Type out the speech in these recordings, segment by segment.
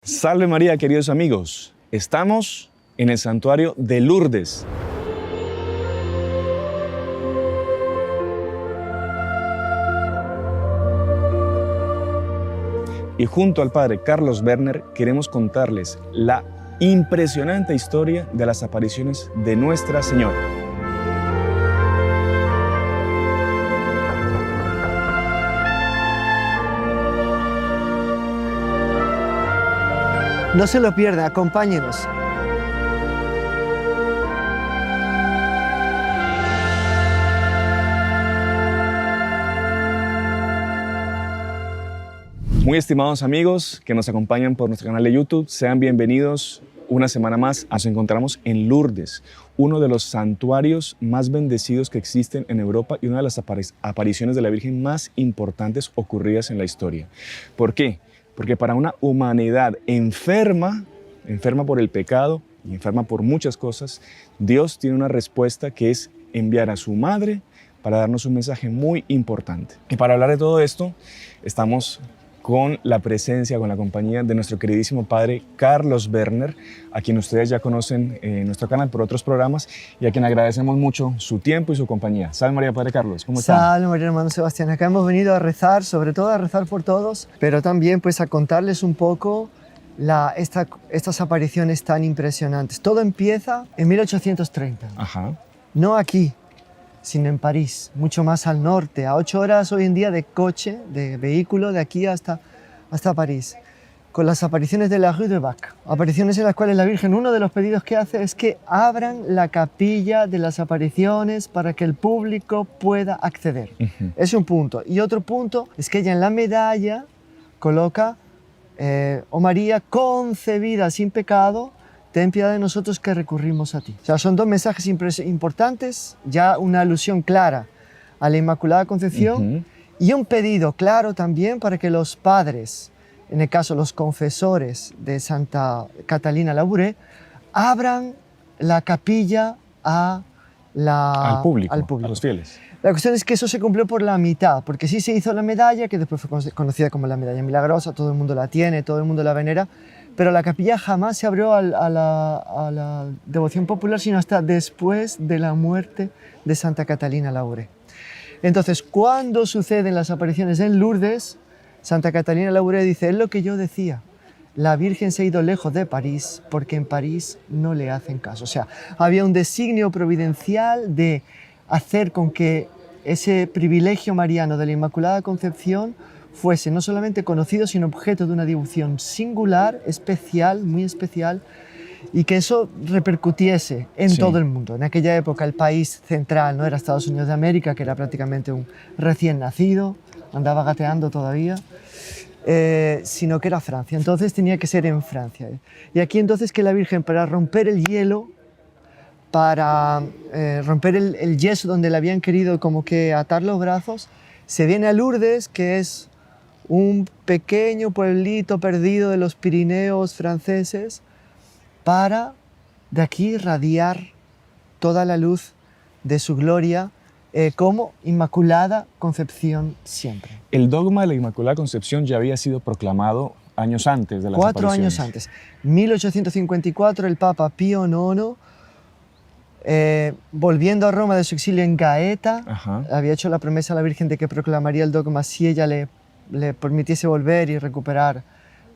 Salve María, queridos amigos. Estamos en el santuario de Lourdes. Y junto al padre Carlos Werner queremos contarles la impresionante historia de las apariciones de Nuestra Señora. No se lo pierda, acompáñenos. Muy estimados amigos que nos acompañan por nuestro canal de YouTube, sean bienvenidos una semana más. Nos encontramos en Lourdes, uno de los santuarios más bendecidos que existen en Europa y una de las apariciones de la Virgen más importantes ocurridas en la historia. ¿Por qué? Porque para una humanidad enferma por el pecado y enferma por muchas cosas, Dios tiene una respuesta que es enviar a su madre para darnos un mensaje muy importante. Y para hablar de todo esto, estamos con la presencia, con la compañía de nuestro queridísimo padre Carlos Werner, a quien ustedes ya conocen en nuestro canal por otros programas y a quien agradecemos mucho su tiempo y su compañía. Salve María, padre Carlos, ¿cómo está? Salve María, hermano Sebastián. Acá hemos venido a rezar, sobre todo a rezar por todos, pero también pues a contarles un poco estas apariciones tan impresionantes. Todo empieza en 1830. Ajá. No aquí, sino en París, mucho más al norte, a 8 horas hoy en día de coche, de vehículo, de aquí hasta París, con las apariciones de la Rue de Bac. Apariciones en las cuales la Virgen, uno de los pedidos que hace es que abran la capilla de las apariciones para que el público pueda acceder. Ese es un punto. Y otro punto es que ella en la medalla coloca, oh María, concebida sin pecado, ten piedad de nosotros que recurrimos a ti. O sea, son dos mensajes importantes, ya una alusión clara a la Inmaculada Concepción y un pedido claro también para que los padres, en el caso los confesores de Santa Catalina Labouré, abran la capilla al público, a los fieles. La cuestión es que eso se cumplió por la mitad, porque sí se hizo la medalla, que después fue conocida como la medalla milagrosa, todo el mundo la tiene, todo el mundo la venera, pero la capilla jamás se abrió a la devoción popular, sino hasta después de la muerte de Santa Catalina Labouré. Entonces, cuando suceden las apariciones en Lourdes, Santa Catalina Labouré dice, es lo que yo decía, la Virgen se ha ido lejos de París porque en París no le hacen caso. O sea, había un designio providencial de hacer con que ese privilegio mariano de la Inmaculada Concepción fuese no solamente conocido, sino objeto de una devoción singular, especial, muy especial, y que eso repercutiese en todo el mundo. En aquella época el país central no era Estados Unidos de América, que era prácticamente un recién nacido, andaba gateando todavía, sino que era Francia. Entonces tenía que ser en Francia. Y aquí entonces que la Virgen, para romper el hielo, para romper el yeso donde le habían querido como que atar los brazos, se viene a Lourdes, que es un pequeño pueblito perdido de los Pirineos franceses, para de aquí irradiar toda la luz de su gloria como Inmaculada Concepción siempre. El dogma de la Inmaculada Concepción ya había sido proclamado años antes de las 4 apariciones. años antes. 1854 el Papa Pío IX, volviendo a Roma de su exilio en Gaeta, había hecho la promesa a la Virgen de que proclamaría el dogma si ella le permitiese volver y recuperar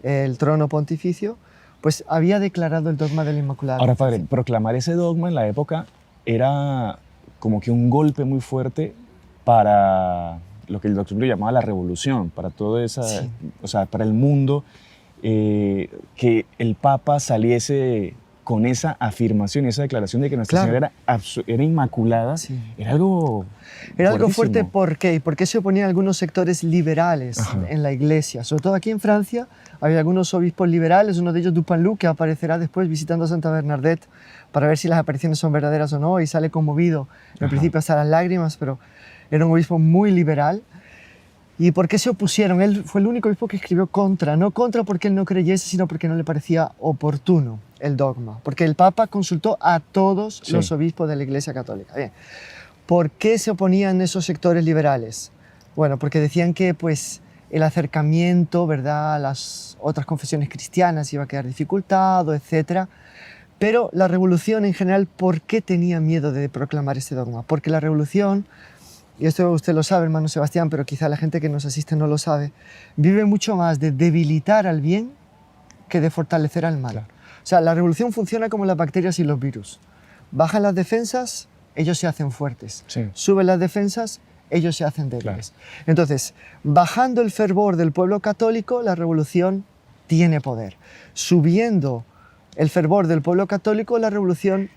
el trono pontificio, pues había declarado el dogma de la Inmaculada. Ahora, padre, proclamar ese dogma en la época era como que un golpe muy fuerte para lo que el doctor llamaba la revolución, para todo esa, o sea, para el mundo, que el Papa saliese con esa afirmación, esa declaración de que Nuestra Señora era inmaculada, era algo fuerte. ¿Por qué? Porque se oponían algunos sectores liberales en la Iglesia. Sobre todo aquí en Francia había algunos obispos liberales, uno de ellos Dupanloup, que aparecerá después visitando a Santa Bernadette para ver si las apariciones son verdaderas o no, y sale conmovido, en principio hasta las lágrimas, pero era un obispo muy liberal. ¿Y por qué se opusieron? Él fue el único obispo que escribió contra, no contra porque él no creyese, sino porque no le parecía oportuno el dogma, porque el Papa consultó a todos los obispos de la Iglesia Católica. Bien. ¿Por qué se oponían esos sectores liberales? Bueno, porque decían que pues, el acercamiento, ¿verdad?, a las otras confesiones cristianas iba a quedar dificultado, etc. Pero la revolución en general, ¿por qué tenía miedo de proclamar este dogma? Porque la revolución, y esto usted lo sabe, hermano Sebastián, pero quizá la gente que nos asiste no lo sabe, vive mucho más de debilitar al bien que de fortalecer al mal. Claro. O sea, la revolución funciona como las bacterias y los virus. Bajan las defensas, ellos se hacen fuertes. Sí. Suben las defensas, ellos se hacen débiles. Entonces, bajando el fervor del pueblo católico, la revolución tiene poder. Subiendo el fervor del pueblo católico, la revolución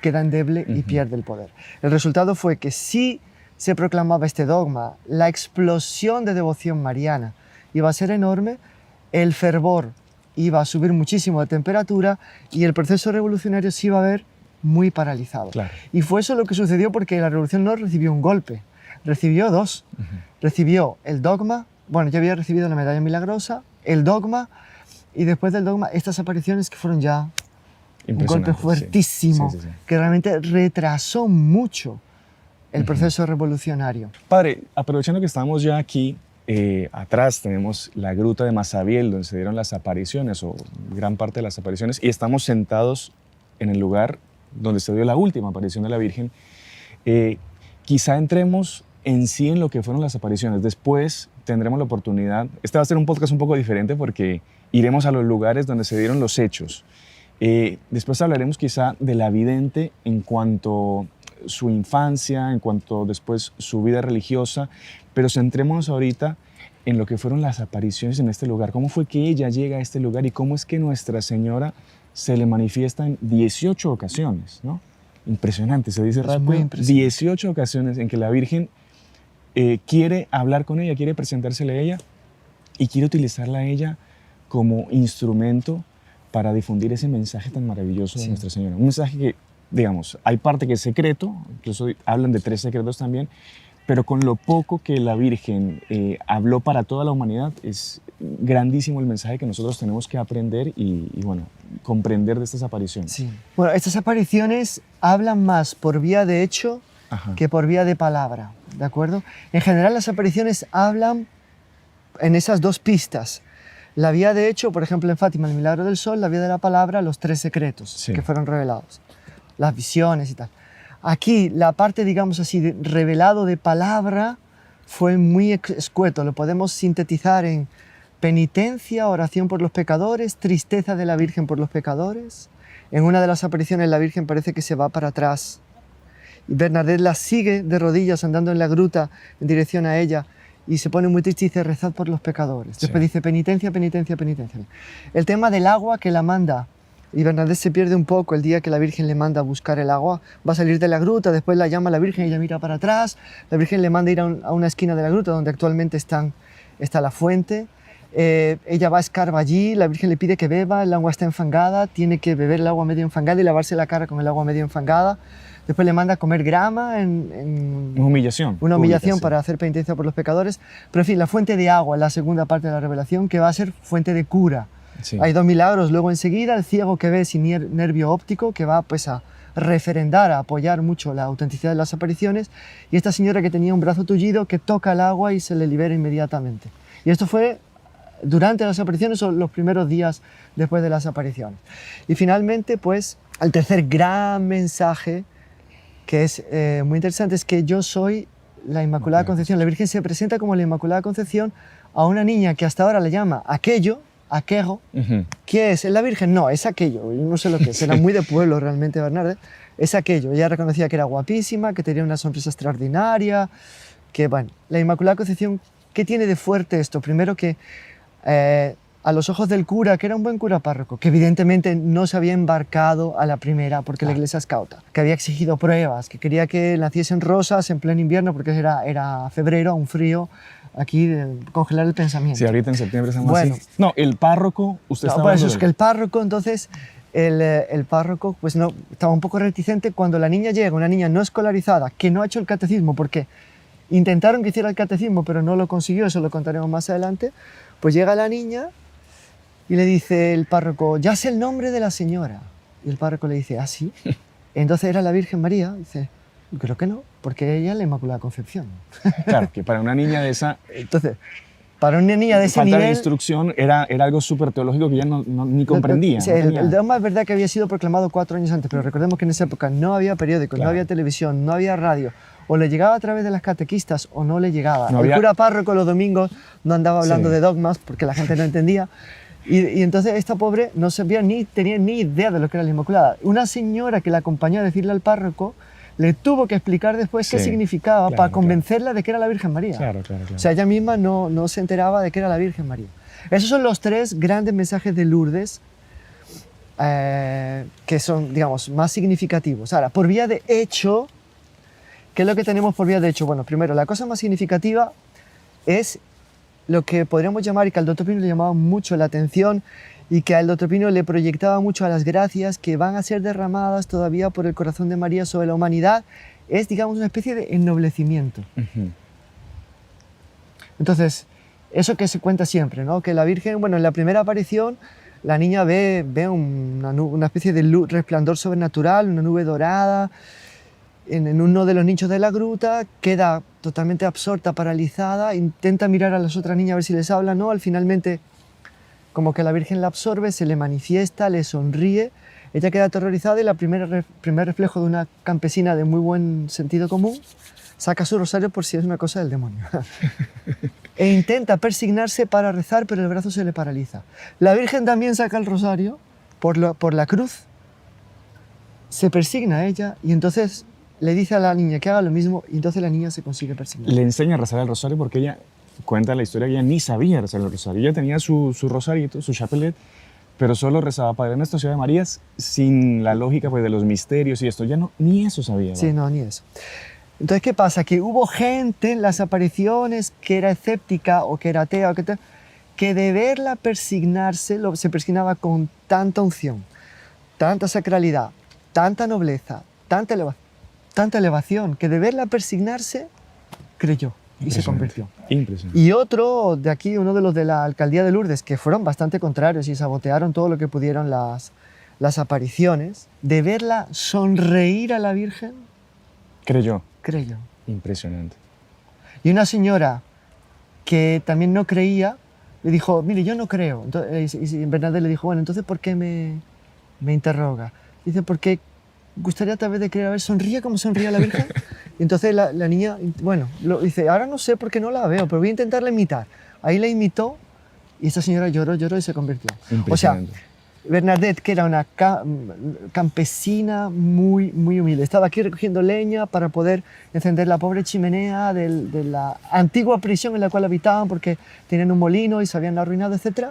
queda endeble y pierde el poder. El resultado fue que si se proclamaba este dogma, la explosión de devoción mariana iba a ser enorme, el fervor iba a subir muchísimo de temperatura y el proceso revolucionario se iba a ver muy paralizado. Claro. Y fue eso lo que sucedió porque la revolución no recibió un golpe, recibió dos. Recibió el dogma, bueno, ya había recibido la medalla milagrosa, el dogma, y después del dogma estas apariciones que fueron ya un golpe fuertísimo, Sí. que realmente retrasó mucho el proceso revolucionario. Padre, aprovechando que estamos ya aquí, atrás tenemos la gruta de Masabiel, donde se dieron las apariciones, o gran parte de las apariciones, y estamos sentados en el lugar donde se dio la última aparición de la Virgen. Quizá entremos en sí en lo que fueron las apariciones. Después tendremos la oportunidad, este va a ser un podcast un poco diferente porque iremos a los lugares donde se dieron los hechos. Después hablaremos quizá de la vidente en cuanto su infancia, en cuanto después su vida religiosa, pero centrémonos ahorita en lo que fueron las apariciones en este lugar. ¿Cómo fue que ella llega a este lugar y cómo es que Nuestra Señora se le manifiesta en 18 ocasiones, ¿no? Impresionante, se dice rápido. Muy impresionante. 18 ocasiones en que la Virgen quiere hablar con ella, quiere presentársele a ella y quiere utilizarla a ella como instrumento para difundir ese mensaje tan maravilloso de Nuestra Señora. Un mensaje que, digamos, hay parte que es secreto, incluso hablan de 3 secretos también, pero con lo poco que la Virgen habló para toda la humanidad, es grandísimo el mensaje que nosotros tenemos que aprender y bueno, comprender de estas apariciones. Sí. Bueno, estas apariciones hablan más por vía de hecho que por vía de palabra, ¿de acuerdo? En general las apariciones hablan en esas dos pistas. La vía de hecho, por ejemplo, en Fátima, el milagro del sol, la vía de la palabra, los 3 secretos que fueron revelados, las visiones y tal. Aquí, la parte, digamos así, revelado de palabra fue muy escueto. Lo podemos sintetizar en penitencia, oración por los pecadores, tristeza de la Virgen por los pecadores. En una de las apariciones la Virgen parece que se va para atrás y Bernadette la sigue de rodillas andando en la gruta en dirección a ella y se pone muy triste y dice rezad por los pecadores. Después dice penitencia, penitencia, penitencia. El tema del agua que la manda, y Bernadette se pierde un poco el día que la Virgen le manda a buscar el agua, va a salir de la gruta, después la llama la Virgen, ella mira para atrás, la Virgen le manda ir a una esquina de la gruta donde actualmente está la fuente, ella va a escarbar allí, la Virgen le pide que beba, el agua está enfangada, tiene que beber el agua medio enfangada y lavarse la cara con el agua medio enfangada. Después le manda a comer grama Una humillación. Una humillación pública, para hacer penitencia por los pecadores. Pero en fin, la fuente de agua, la segunda parte de la revelación, que va a ser fuente de cura. Sí. Hay 2 milagros. Luego enseguida el ciego que ve sin nervio óptico, que va pues a referendar, a apoyar mucho la autenticidad de las apariciones. Y esta señora que tenía un brazo tullido que toca el agua y se le libera inmediatamente. Y esto fue durante las apariciones o los primeros días después de las apariciones. Y finalmente, pues, el tercer gran mensaje que es muy interesante, es que yo soy la Inmaculada Concepción. La Virgen se presenta como la Inmaculada Concepción a una niña que hasta ahora le llama aquello, ¿Qué es? ¿Es la Virgen? No, es aquello. Yo no sé lo que es. Era muy de pueblo realmente, Bernadette. Es aquello. Ella reconocía que era guapísima, que tenía una sonrisa extraordinaria, que, bueno, la Inmaculada Concepción, ¿qué tiene de fuerte esto? Primero que a los ojos del cura, que era un buen cura párroco, que evidentemente no se había embarcado a la primera porque la iglesia es cauta, que había exigido pruebas, que quería que naciesen rosas en pleno invierno porque era febrero, un frío, aquí de congelar el pensamiento. Sí, ahorita en septiembre estamos bueno, así. No, el párroco, usted no, está pues hablando es que el párroco, entonces, el párroco pues no, estaba un poco reticente cuando la niña llega, una niña no escolarizada, que no ha hecho el catecismo, porque intentaron que hiciera el catecismo, pero no lo consiguió, eso lo contaremos más adelante, pues llega la niña y le dice el párroco, ya sé el nombre de la señora. Y el párroco le dice, ¿ah, sí? Entonces era la Virgen María. Dice, creo que no, porque ella es la Inmaculada Concepción. Claro, que para una niña de esa... Entonces, Para una niña de ese falta de nivel... instrucción era algo súper teológico que ella ni comprendía. Sí, no el tenía- dogma es verdad que había sido proclamado 4 años antes, pero recordemos que en esa época no había periódicos, no Claro. había televisión, no había radio. O le llegaba a través de las catequistas o no le llegaba. No El había- cura párroco los domingos no andaba hablando Sí. de dogmas porque la gente no entendía. Y entonces esta pobre no sabía tenía ni idea de lo que era la Inmaculada. Una señora que la acompañó a decirle al párroco le tuvo que explicar después qué Sí, significaba claro, para claro. convencerla de que era la Virgen María. Claro, claro, claro. O sea, ella misma no se enteraba de que era la Virgen María. Esos son los 3 grandes mensajes de Lourdes que son, digamos, más significativos. Ahora, por vía de hecho, ¿qué es lo que tenemos por vía de hecho? Bueno, primero, la cosa más significativa es lo que podríamos llamar, y que al Dr. Pino le llamaba mucho la atención, y que al Dr. Pino le proyectaba mucho a las gracias que van a ser derramadas todavía por el corazón de María sobre la humanidad, es, digamos, una especie de ennoblecimiento. Ujú. Entonces, eso que se cuenta siempre, ¿no? Que la Virgen, bueno, en la primera aparición, la niña ve una especie de resplandor sobrenatural, una nube dorada, en uno de los nichos de la gruta, queda totalmente absorta, paralizada, intenta mirar a las otras niñas a ver si les habla, ¿no? Al finalmente, como que la Virgen la absorbe, se le manifiesta, le sonríe, ella queda aterrorizada y primer reflejo de una campesina de muy buen sentido común, saca su rosario por si es una cosa del demonio. E intenta persignarse para rezar, pero el brazo se le paraliza. La Virgen también saca el rosario por la cruz, se persigna a ella y entonces le dice a la niña que haga lo mismo y entonces la niña se consigue persignar. Le enseña a rezar el rosario porque ella cuenta la historia que ella ni sabía rezar el rosario. Ella tenía su rosarito, su chapelet, pero solo rezaba Padre Nuestro, Ciudad de Marías, sin la lógica pues, de los misterios y esto. Ya no, ni eso sabía. Sí, no, ni eso. Entonces, ¿qué pasa? Que hubo gente en las apariciones que era escéptica o que era atea o que de verla persignarse se persignaba con tanta unción, tanta sacralidad, tanta nobleza, tanta elevación, que de verla persignarse creyó y se convirtió. Impresionante. Y otro de aquí, uno de los de la alcaldía de Lourdes, que fueron bastante contrarios y sabotearon todo lo que pudieron las apariciones, de verla sonreír a la Virgen, Creyó. creyó. Impresionante. Y una señora que también no creía, le dijo, mire, yo no creo. Entonces, y Bernadette le dijo, bueno, entonces, ¿por qué me interroga? Dice, porque gustaría tal vez de creer, a ver, sonríe como sonría la Virgen. Y entonces la niña, bueno, dice, ahora no sé por qué no la veo, pero voy a intentarla imitar. Ahí la imitó y esta señora lloró y se convirtió. O sea, Impresionante. Bernadette, que era una campesina muy humilde, estaba aquí recogiendo leña para poder encender la pobre chimenea de la antigua prisión en la cual habitaban porque tenían un molino y se habían arruinado, etc.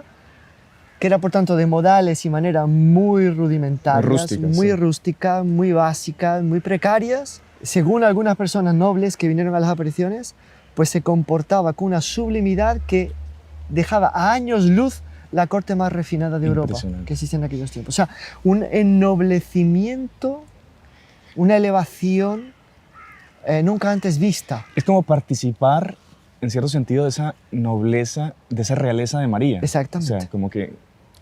Que era, por tanto, de modales y maneras muy rudimentarias, Rústicas, muy sí. rústicas, muy básicas, muy precarias. Según algunas personas nobles que vinieron a las apariciones, pues se comportaba con una sublimidad que dejaba a años luz la corte más refinada de Europa Impresionante. que existía en aquellos tiempos. O sea, un ennoblecimiento, una elevación nunca antes vista. Es como participar, en cierto sentido, de esa nobleza, de esa realeza de María. Exactamente. O sea, como que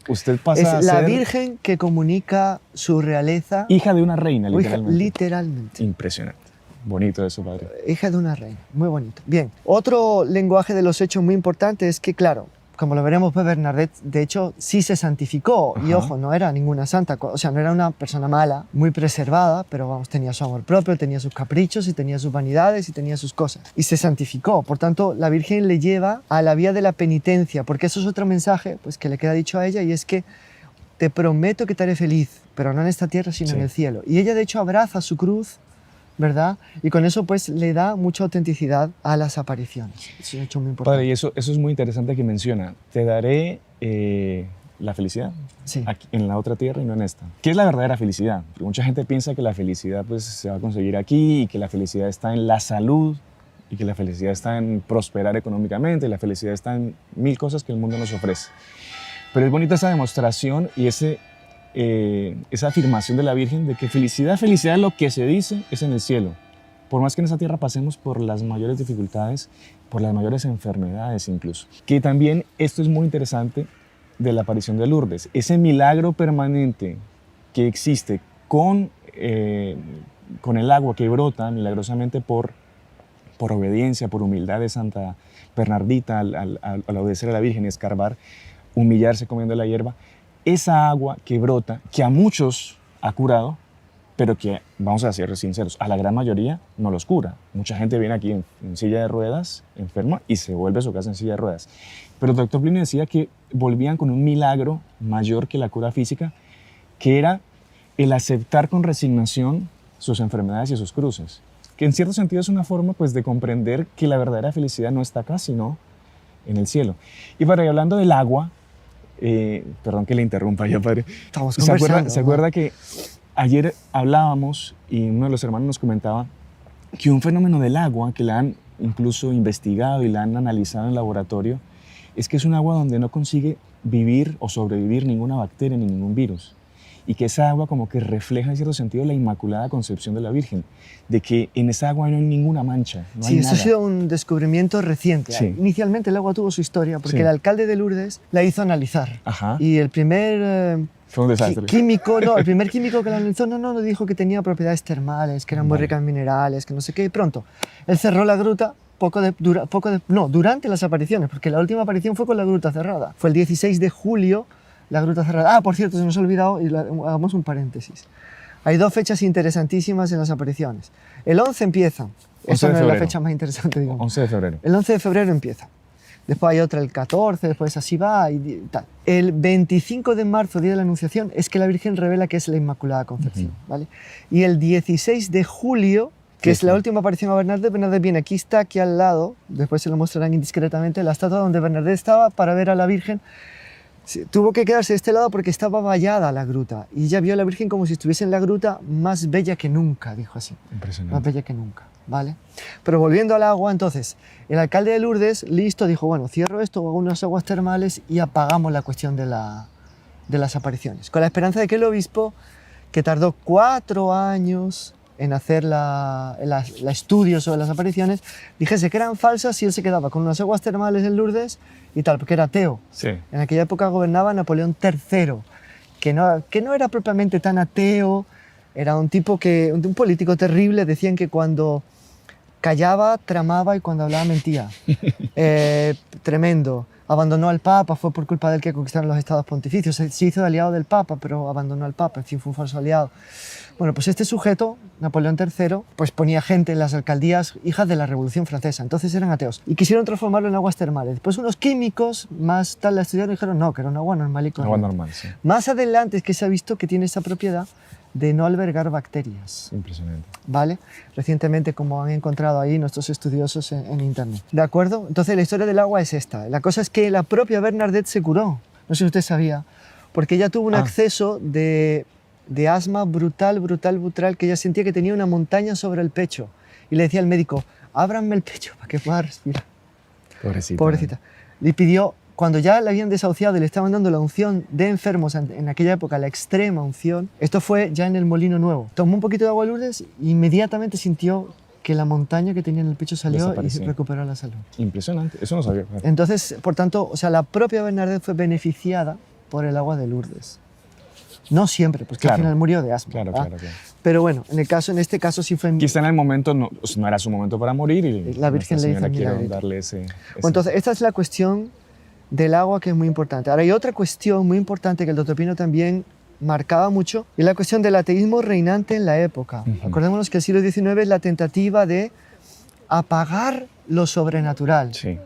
usted pasa a Es la ser Virgen que comunica su realeza. hija de una reina, o hija- literalmente. literalmente. Impresionante. Bonito eso, padre. Hija de una reina, muy bonito. Bien, otro lenguaje de los hechos muy importante es que, claro, como lo veremos, pues Bernadette, de hecho, sí se santificó. Y Ajá. ojo, no era ninguna santa, o sea, no era una persona mala, muy preservada, pero vamos, tenía su amor propio, tenía sus caprichos y tenía sus vanidades y tenía sus cosas. Y se santificó. Por tanto, la Virgen le lleva a la vía de la penitencia, porque eso es otro mensaje pues, que le queda dicho a ella, y es que te prometo que te haré feliz, pero no en esta tierra, sino Sí. en el cielo. Y ella, de hecho, abraza su cruz, ¿verdad? Y con eso pues le da mucha autenticidad a las apariciones. Es un hecho muy importante. Padre, y eso es muy interesante que menciona. Te daré la felicidad Sí. aquí, en la otra tierra y no en esta. ¿Qué es la verdadera felicidad? Porque mucha gente piensa que la felicidad pues, se va a conseguir aquí y que la felicidad está en la salud y que la felicidad está en prosperar económicamente y la felicidad está en mil cosas que el mundo nos ofrece. Pero es bonita esa demostración y esa afirmación de la Virgen de que felicidad es lo que se dice es en el cielo. Por más que en esa tierra pasemos por las mayores dificultades, por las mayores enfermedades incluso. Que también esto es muy interesante de la aparición de Lourdes. Ese milagro permanente que existe con el agua que brota milagrosamente por por obediencia, por humildad de Santa Bernardita, al obedecer a la Virgen y escarbar, humillarse comiendo la hierba, esa agua que brota, que a muchos ha curado, pero que, vamos a ser sinceros, a la gran mayoría no los cura. Mucha gente viene aquí en silla de ruedas, enferma, y se vuelve a su casa en silla de ruedas. Pero el doctor Plinio decía que volvían con un milagro mayor que la cura física, que era el aceptar con resignación sus enfermedades y sus cruces. Que en cierto sentido es una forma pues, de comprender que la verdadera felicidad no está acá, sino en el cielo. Y para ir hablando del agua, perdón que le interrumpa ya, padre. Estamos conversando. ¿Se acuerda que ayer hablábamos y uno de los hermanos nos comentaba que un fenómeno del agua que la han incluso investigado y la han analizado en laboratorio es que es un agua donde no consigue vivir o sobrevivir ninguna bacteria ni ningún virus? Y que esa agua como que refleja en cierto sentido la Inmaculada Concepción de la Virgen, de que en esa agua no hay ninguna mancha, no hay Sí, eso nada. ha sido un descubrimiento reciente. Sí. Inicialmente el agua tuvo su historia porque Sí. el alcalde de Lourdes la hizo analizar. Ajá, Y el primer fue un desastre. el primer químico que la analizó no dijo que tenía propiedades termales, que eran muy Vale. ricas en minerales, que no sé qué. Y pronto, él cerró la gruta durante las apariciones, porque la última aparición fue con la gruta cerrada. Fue el 16 de julio, la gruta cerrada. Ah, por cierto, se nos ha olvidado, y hagamos un paréntesis. Hay dos fechas interesantísimas en las apariciones. El 11 empieza. 11 Esa de no es la febrero. fecha más interesante, digamos. 11 de febrero. El 11 de febrero empieza. Después hay otra el 14, después así va y tal. El 25 de marzo, Día de la Anunciación, es que la Virgen revela que es la Inmaculada Concepción, ¿vale? Y el 16 de julio, que es la última aparición a Bernadette, Bernadette viene aquí, está aquí al lado, después se lo mostrarán indiscretamente, la estatua donde Bernadette estaba para ver a la Virgen. Tuvo que quedarse de este lado porque estaba vallada la gruta y ella vio a la Virgen como si estuviese en la gruta más bella que nunca, dijo así. Más Impresionante. bella que nunca, ¿vale? Pero volviendo al agua, entonces, el alcalde de Lourdes, listo, dijo, bueno, cierro esto, hago unas aguas termales y apagamos la cuestión de las apariciones. Con la esperanza de que el obispo, que tardó 4 años en hacer la estudio sobre las apariciones, dijese que eran falsas y él se quedaba con unas aguas termales en Lourdes y tal, porque era ateo. Sí. En aquella época gobernaba Napoleón III, que no era propiamente tan ateo, era un tipo un político terrible. Decían que cuando callaba, tramaba y cuando hablaba mentía. Tremendo. Abandonó al Papa, fue por culpa de él que conquistaron los estados pontificios. Se hizo aliado del Papa, pero abandonó al Papa, en fin, fue un falso aliado. Bueno, pues este sujeto, Napoleón III, pues ponía gente en las alcaldías hijas de la Revolución Francesa, entonces eran ateos, y quisieron transformarlo en aguas termales. Después unos químicos más tal la estudiaron y dijeron no, que era un agua normal y corriente. Agua normal, sí. Más adelante es que se ha visto que tiene esa propiedad de no albergar bacterias, Impresionante. ¿vale? Recientemente, como han encontrado ahí nuestros estudiosos en internet. ¿De acuerdo? Entonces la historia del agua es esta. La cosa es que la propia Bernadette se curó, no sé si usted sabía, porque ella tuvo un acceso de asma brutal, que ella sentía que tenía una montaña sobre el pecho. Y le decía al médico, ábranme el pecho para que pueda respirar. Pobrecita. Pobrecita. Le pidió, cuando ya le habían desahuciado y le estaban dando la unción de enfermos, en aquella época la extrema unción, esto fue ya en el Molino Nuevo. Tomó un poquito de agua de Lourdes e inmediatamente sintió que la montaña que tenía en el pecho salió y Desapareció. recuperó la salud. Impresionante. Eso no sabía. Entonces, por tanto, o sea, la propia Bernadette fue beneficiada por el agua de Lourdes. No siempre, porque Claro. al final murió de asma. Claro, ¿verdad? claro, claro. Pero bueno, en este caso sí fue... Quizá en el momento no era su momento para morir y La Virgen Nuestra le hizo Señora un quiere milagrito. darle ese... Bueno, entonces, esta es la cuestión del agua, que es muy importante. Ahora, hay otra cuestión muy importante que el doctor Pino también marcaba mucho, y es la cuestión del ateísmo reinante en la época. Ujú. Acordémonos que el siglo XIX es la tentativa de apagar lo sobrenatural. Sí.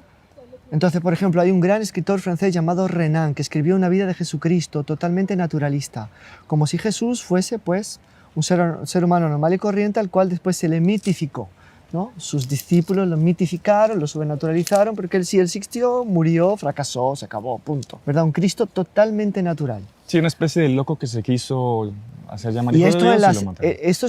Entonces, por ejemplo, hay un gran escritor francés llamado Renan que escribió una vida de Jesucristo totalmente naturalista, como si Jesús fuese, pues, un ser humano normal y corriente al cual después se le mitificó, ¿no? Sus discípulos lo mitificaron, lo sobrenaturalizaron, porque él sí existió, murió, fracasó, se acabó, punto. ¿Verdad? Un Cristo totalmente natural. Sí, una especie de loco que se quiso hacer llamar Y hijo esto, de Dios y lo mataron. esto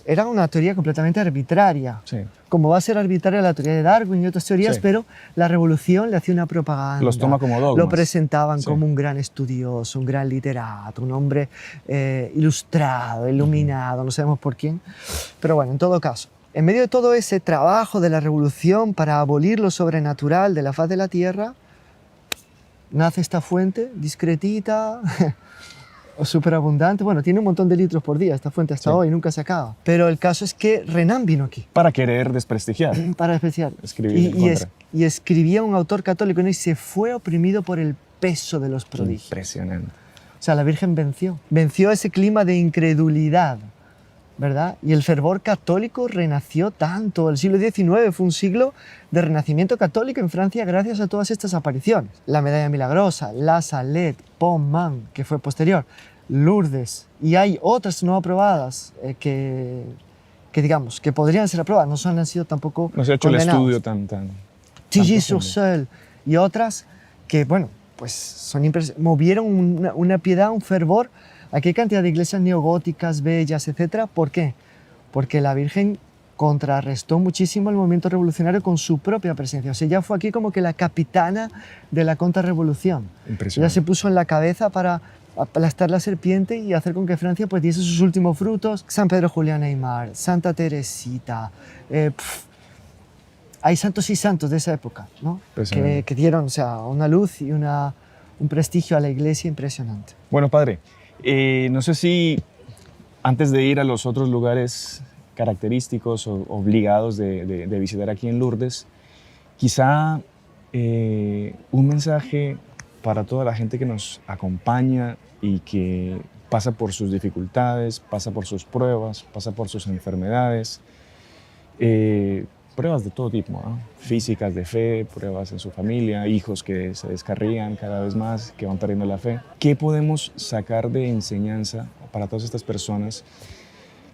era una teoría completamente arbitraria. Sí. Como va a ser arbitraria la teoría de Darwin y otras teorías, Sí. pero la revolución le hacía una propaganda. Los toma como dogmas. Lo presentaban Sí. como un gran estudioso, un gran literato, un hombre ilustrado, iluminado, no sabemos por quién. Pero bueno, en todo caso, en medio de todo ese trabajo de la revolución para abolir lo sobrenatural de la faz de la tierra, nace esta fuente discretita, súper abundante. Bueno, tiene un montón de litros por día esta fuente hasta hoy, nunca se acaba. Pero el caso es que Renan vino aquí. Para querer desprestigiar. Para desprestigiar. Escribir en contra. Y escribía un autor católico, ¿no? Y se fue oprimido por el peso de los prodigios. Impresionante. O sea, la Virgen venció ese clima de incredulidad, ¿verdad? Y el fervor católico renació tanto. El siglo XIX fue un siglo de renacimiento católico en Francia gracias a todas estas apariciones. La Medalla Milagrosa, La Salette, Pontmain, que fue posterior, Lourdes, y hay otras no aprobadas que digamos, que podrían ser aprobadas, no han sido tampoco no se ha hecho condenadas. el estudio tan Tilly-sur-Seulles y otras que, bueno, pues movieron una piedad, un fervor. Aquí hay cantidad de iglesias neogóticas, bellas, etc. ¿Por qué? Porque la Virgen contrarrestó muchísimo el movimiento revolucionario con su propia presencia. O sea, ella fue aquí como que la capitana de la contrarrevolución. Ella se puso en la cabeza para aplastar la serpiente y hacer con que Francia pues diese sus últimos frutos. San Pedro Julián Aymar, Santa Teresita, hay santos y santos de esa época, ¿no? Que dieron, o sea, una luz y un prestigio a la iglesia impresionante. Bueno, padre, no sé si antes de ir a los otros lugares característicos o obligados de visitar aquí en Lourdes, quizá un mensaje para toda la gente que nos acompaña y que pasa por sus dificultades, pasa por sus pruebas, pasa por sus enfermedades, pruebas de todo tipo, ¿no? Físicas, de fe, pruebas en su familia, hijos que se descarrían cada vez más, que van perdiendo la fe. ¿Qué podemos sacar de enseñanza para todas estas personas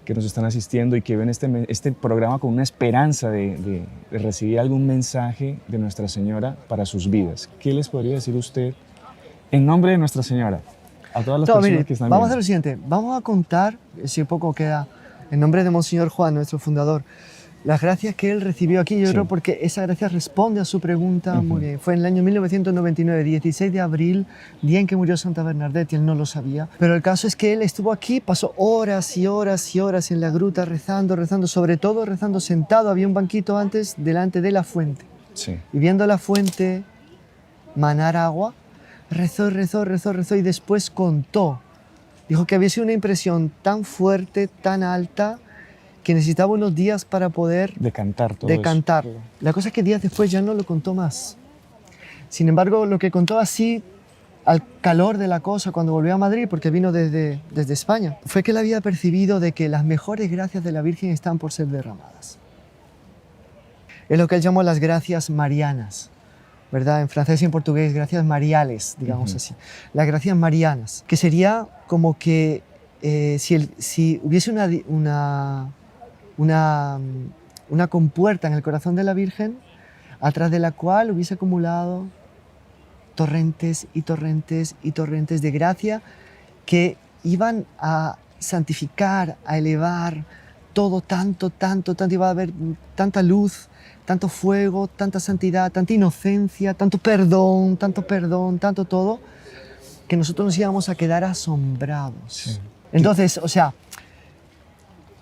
que nos están asistiendo y que ven este programa con una esperanza de recibir algún mensaje de Nuestra Señora para sus vidas? ¿Qué les podría decir usted en nombre de Nuestra Señora a todas las personas que están viendo? Vamos a hacer lo siguiente, vamos a contar, si poco queda, en nombre de Monseñor Juan, nuestro fundador, las gracias que él recibió aquí, yo creo, porque esa gracia responde a su pregunta muy bien. Fue en el año 1999, 16 de abril, día en que murió Santa Bernadette, y él no lo sabía. Pero el caso es que él estuvo aquí, pasó horas y horas y horas en la gruta rezando, sobre todo rezando sentado. Había un banquito antes delante de la fuente. Sí. Y viendo la fuente manar agua, rezó y después contó. Dijo que había sido una impresión tan fuerte, tan alta, que necesitaba unos días para poder decantarlo. La cosa es que días después ya no lo contó más. Sin embargo, lo que contó así, al calor de la cosa, cuando volvió a Madrid, porque vino desde España, fue que él había percibido de que las mejores gracias de la Virgen están por ser derramadas. Es lo que él llamó las gracias marianas, ¿verdad? En francés y en portugués, gracias mariales, digamos así. Las gracias marianas, que sería como que si hubiese una compuerta en el corazón de la Virgen, atrás de la cual hubiese acumulado torrentes y torrentes y torrentes de gracia que iban a santificar, a elevar todo tanto, iba a haber tanta luz, tanto fuego, tanta santidad, tanta inocencia, tanto perdón, tanto todo, que nosotros nos íbamos a quedar asombrados. Sí. Entonces, o sea,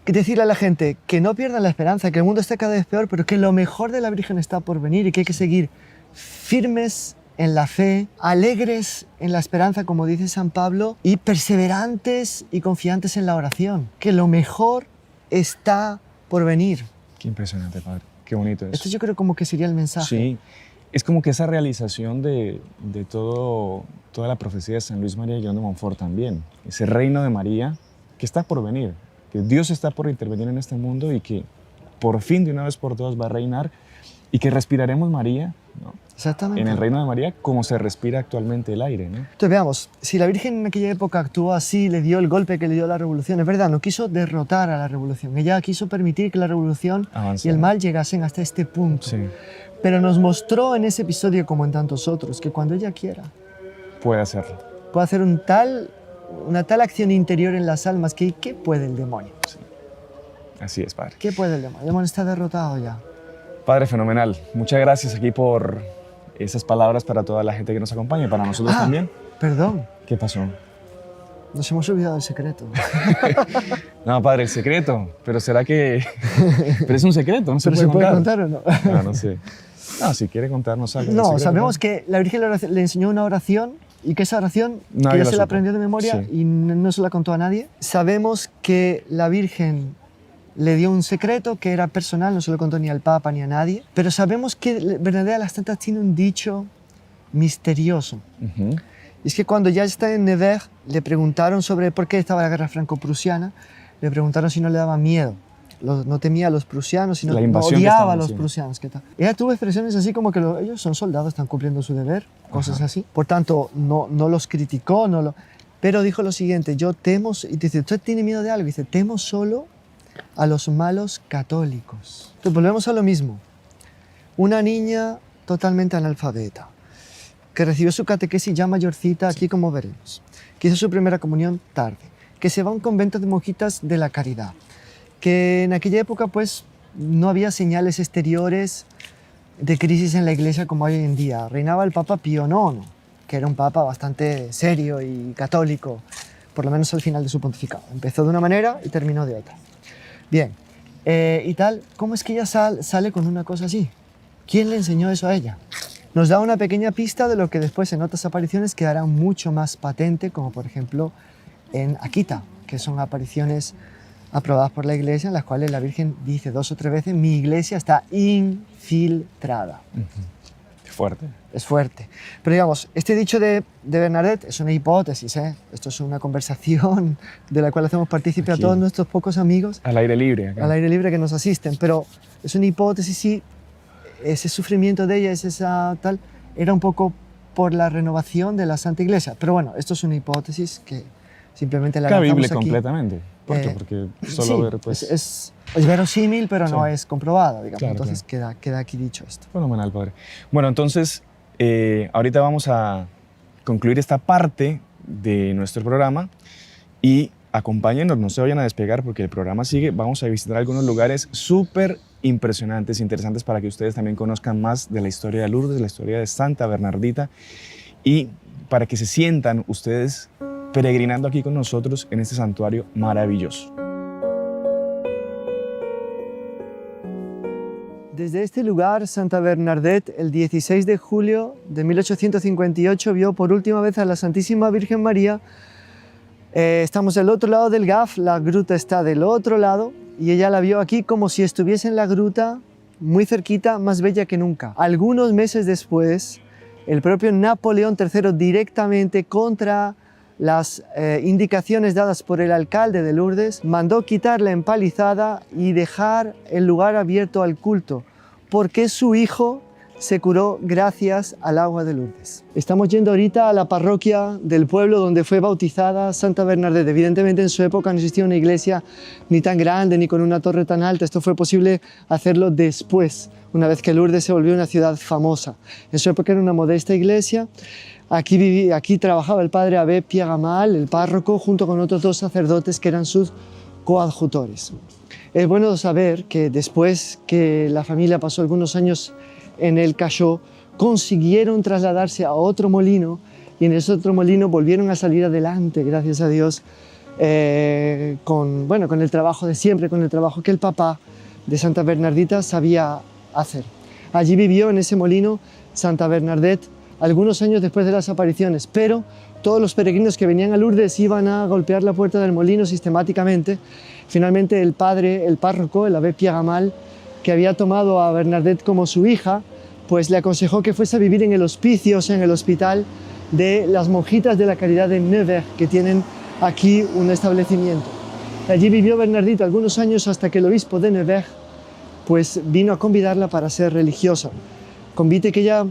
decirle a la gente que no pierdan la esperanza, que el mundo está cada vez peor, pero que lo mejor de la Virgen está por venir y que hay que seguir firmes en la fe, alegres en la esperanza, como dice San Pablo, y perseverantes y confiantes en la oración, que lo mejor está por venir. Qué impresionante, padre. Qué bonito es. Esto yo creo como que sería el mensaje. Sí, es como que esa realización de toda la profecía de San Luis María Guión de Montfort también. Ese reino de María que está por venir, que Dios está por intervenir en este mundo y que por fin de una vez por todas va a reinar y que respiraremos María, ¿no? Exactamente. En el reino de María como se respira actualmente el aire, ¿no? Entonces veamos, si la Virgen en aquella época actuó así, le dio el golpe que le dio a la revolución, es verdad, no quiso derrotar a la revolución, ella quiso permitir que la revolución y el mal llegasen hasta este punto. Sí. Pero nos mostró en ese episodio, como en tantos otros, que cuando ella quiera puede hacerlo. Puede hacer una tal acción interior en las almas que ¿qué puede el demonio? Sí. Así es, padre. ¿Qué puede el demonio? El demonio está derrotado ya. Padre, fenomenal. Muchas gracias aquí por esas palabras para toda la gente que nos acompaña y para nosotros también. Perdón. ¿Qué pasó? Nos hemos olvidado del secreto. No, padre, el secreto. Pero será que... Pero es un secreto, no se puede contar o no. No sé. No, si quiere contarnos algo. No, sabemos que la Virgen le enseñó una oración y que esa oración, Nadie que ya la se la supo. aprendió de memoria Sí. y no se la contó a nadie. Sabemos que la Virgen le dio un secreto que era personal, no se lo contó ni al Papa ni a nadie, pero sabemos que Bernadette de las Tantas tiene un dicho misterioso. Ujú. Y es que cuando ya está en Nevers, le preguntaron sobre por qué estaba la guerra franco-prusiana, le preguntaron si no le daba miedo, no temía a los prusianos, sino La no invasión que odiaba estaban a los haciendo. prusianos. ¿Qué tal? Ella tuvo expresiones así como que ellos son soldados, están cumpliendo su deber, cosas así. Por tanto, no los criticó, pero dijo lo siguiente, yo temo, y dice, ¿usted tiene miedo de algo? Y dice, temo solo a los malos católicos. Entonces volvemos a lo mismo. Una niña totalmente analfabeta, que recibió su catequesis ya mayorcita, aquí como veremos, que hizo su primera comunión tarde, que se va a un convento de monjitas de la Caridad, que en aquella época pues no había señales exteriores de crisis en la iglesia como hay hoy en día. Reinaba el Papa Pío IX, que era un papa bastante serio y católico, por lo menos al final de su pontificado. Empezó de una manera y terminó de otra. Bien, y tal, ¿cómo es que ella sale con una cosa así? ¿Quién le enseñó eso a ella? Nos da una pequeña pista de lo que después en otras apariciones quedará mucho más patente, como por ejemplo en Akita, que son apariciones aprobadas por la Iglesia, en las cuales la Virgen dice 2 o 3 veces, mi iglesia está infiltrada. Qué fuerte. Es fuerte. Pero digamos, este dicho de Bernadette es una hipótesis, ¿eh? Esto es una conversación de la cual hacemos partícipe Aquí. a todos nuestros pocos amigos Al aire libre. Acá. al aire libre que nos asisten, pero es una hipótesis, sí, ese sufrimiento de ella, esa tal, era un poco por la renovación de la Santa Iglesia. Pero bueno, esto es una hipótesis que simplemente la Cabible lanzamos aquí. completamente. ¿Por qué? Eh, Porque solo Sí, ver, pues... es verosímil, pero no Sí. es comprobado, digamos. Claro, Entonces queda aquí dicho esto. Fenomenal, padre. Bueno, entonces, ahorita vamos a concluir esta parte de nuestro programa y acompáñenos, no se vayan a despegar porque el programa sigue. Vamos a visitar algunos lugares súper impresionantes, interesantes para que ustedes también conozcan más de la historia de Lourdes, de la historia de Santa Bernardita y para que se sientan ustedes peregrinando aquí con nosotros en este santuario maravilloso. Desde este lugar, Santa Bernadette, el 16 de julio de 1858, vio por última vez a la Santísima Virgen María. Estamos del otro lado del Gaf, la gruta está del otro lado, y ella la vio aquí como si estuviese en la gruta, muy cerquita, más bella que nunca. Algunos meses después, el propio Napoleón III, directamente contra las indicaciones dadas por el alcalde de Lourdes, mandó quitar la empalizada y dejar el lugar abierto al culto, porque su hijo se curó gracias al agua de Lourdes. Estamos yendo ahorita a la parroquia del pueblo donde fue bautizada Santa Bernadette. Evidentemente en su época no existía una iglesia ni tan grande ni con una torre tan alta. Esto fue posible hacerlo después, una vez que Lourdes se volvió una ciudad famosa. En su época era una modesta iglesia. Aquí trabajaba el padre Abbé Pierre Gamal, el párroco, junto con otros 2 sacerdotes que eran sus coadjutores. Es bueno saber que después que la familia pasó algunos años en el Cachot, consiguieron trasladarse a otro molino y en ese otro molino volvieron a salir adelante, gracias a Dios, con el trabajo de siempre, con el trabajo que el papá de Santa Bernardita sabía hacer. Allí vivió en ese molino Santa Bernadette algunos años después de las apariciones, pero todos los peregrinos que venían a Lourdes iban a golpear la puerta del molino sistemáticamente. Finalmente el párroco, el Abbé Pierre Gamal, que había tomado a Bernadette como su hija, pues le aconsejó que fuese a vivir en el hospicio, o sea, en el hospital de las monjitas de la Caridad de Nevers, que tienen aquí un establecimiento. Allí vivió Bernardita algunos años hasta que el obispo de Nevers pues, vino a convidarla para ser religiosa. Convite que ella,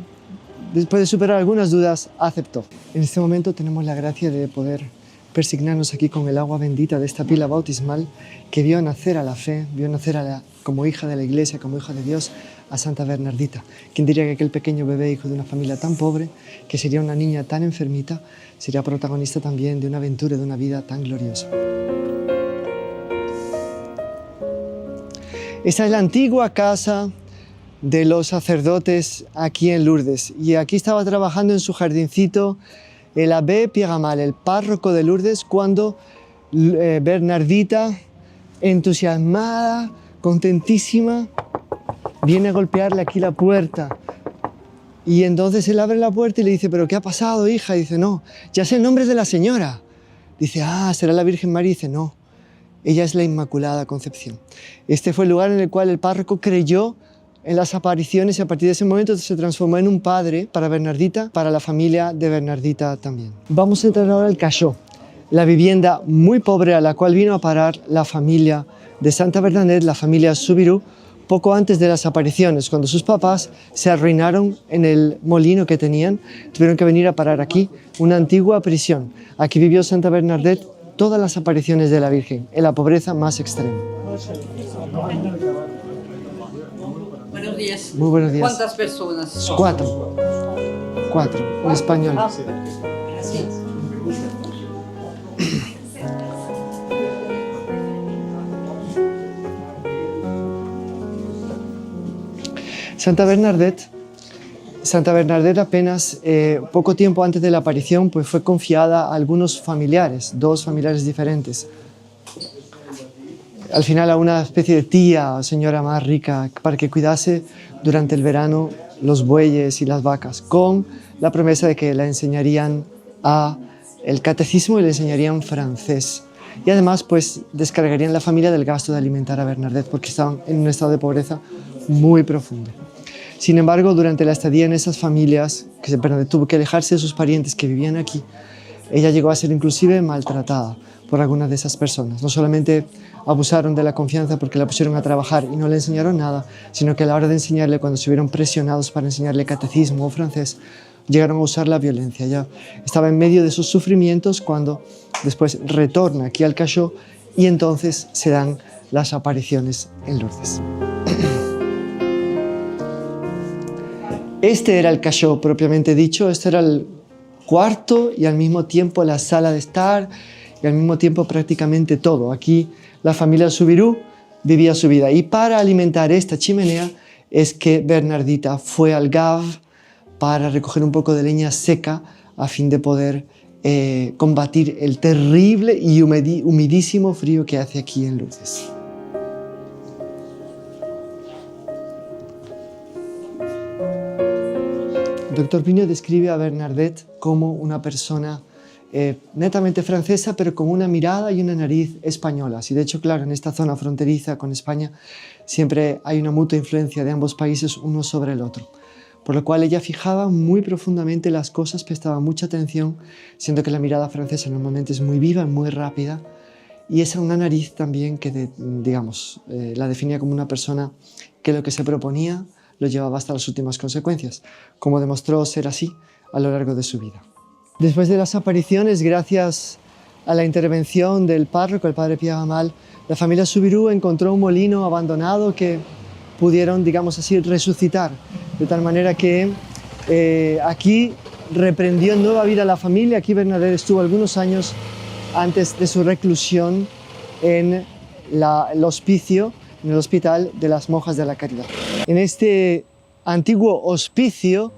después de superar algunas dudas, aceptó. En este momento tenemos la gracia de poder persignarnos aquí con el agua bendita de esta pila bautismal que vio nacer a la fe, vio nacer como hija de la Iglesia, como hija de Dios, a Santa Bernardita. ¿Quién diría que aquel pequeño bebé, hijo de una familia tan pobre, que sería una niña tan enfermita, sería protagonista también de una aventura, de una vida tan gloriosa? Esta es la antigua casa de los sacerdotes aquí en Lourdes. Y aquí estaba trabajando en su jardincito el Abbé Pierre Gamal, el párroco de Lourdes, cuando Bernardita, entusiasmada, contentísima, viene a golpearle aquí la puerta. Y entonces él abre la puerta y le dice, ¿pero qué ha pasado, hija? Y dice, no, ya sé el nombre de la señora. Dice, ah, ¿será la Virgen María? Y dice, no, ella es la Inmaculada Concepción. Este fue el lugar en el cual el párroco creyó en las apariciones y a partir de ese momento se transformó en un padre para Bernardita, para la familia de Bernardita también. Vamos a entrar ahora al Cachó, la vivienda muy pobre a la cual vino a parar la familia de Santa Bernadette, la familia Subirú, poco antes de las apariciones, cuando sus papás se arruinaron en el molino que tenían, tuvieron que venir a parar aquí, una antigua prisión. Aquí vivió Santa Bernadette todas las apariciones de la Virgen, en la pobreza más extrema. Buenos días. Muy buenos días. ¿Cuántas personas? Cuatro, en español. Gracias. Santa Bernadette apenas poco tiempo antes de la aparición pues fue confiada a algunos familiares, dos familiares diferentes. Al final a una especie de tía o señora más rica para que cuidase durante el verano los bueyes y las vacas, con la promesa de que la enseñarían el catecismo y le enseñarían francés. Y además pues descargarían la familia del gasto de alimentar a Bernadette porque estaban en un estado de pobreza muy profundo. Sin embargo, durante la estadía en esas familias, que Bernadette tuvo que alejarse de sus parientes que vivían aquí, ella llegó a ser inclusive maltratada por algunas de esas personas. No solamente abusaron de la confianza porque la pusieron a trabajar y no le enseñaron nada, sino que a la hora de enseñarle, cuando se vieron presionados para enseñarle catecismo o francés, llegaron a usar la violencia. Ella estaba en medio de esos sufrimientos cuando después retorna aquí al Cachó y entonces se dan las apariciones en Lourdes. Este era el Cachó propiamente dicho, este era el cuarto y al mismo tiempo la sala de estar y al mismo tiempo prácticamente todo. Aquí la familia Subirú vivía su vida y para alimentar esta chimenea es que Bernardita fue al Gave para recoger un poco de leña seca a fin de poder combatir el terrible y humidísimo frío que hace aquí en Lourdes. El doctor Piño describe a Bernadette como una persona netamente francesa, pero con una mirada y una nariz españolas. Y de hecho, claro, en esta zona fronteriza con España siempre hay una mutua influencia de ambos países uno sobre el otro. Por lo cual ella fijaba muy profundamente las cosas, prestaba mucha atención, siendo que la mirada francesa normalmente es muy viva, muy rápida. Y esa una nariz también que, la definía como una persona que lo que se proponía lo llevaba hasta las últimas consecuencias, como demostró ser así a lo largo de su vida. Después de las apariciones, gracias a la intervención del párroco, el padre Pierre Amal, la familia Subirú encontró un molino abandonado que pudieron, resucitar, de tal manera que aquí reprendió nueva vida la familia. Aquí Bernadette estuvo algunos años antes de su reclusión en el hospicio, en el Hospital de las Monjas de la Caridad. En este antiguo hospicio,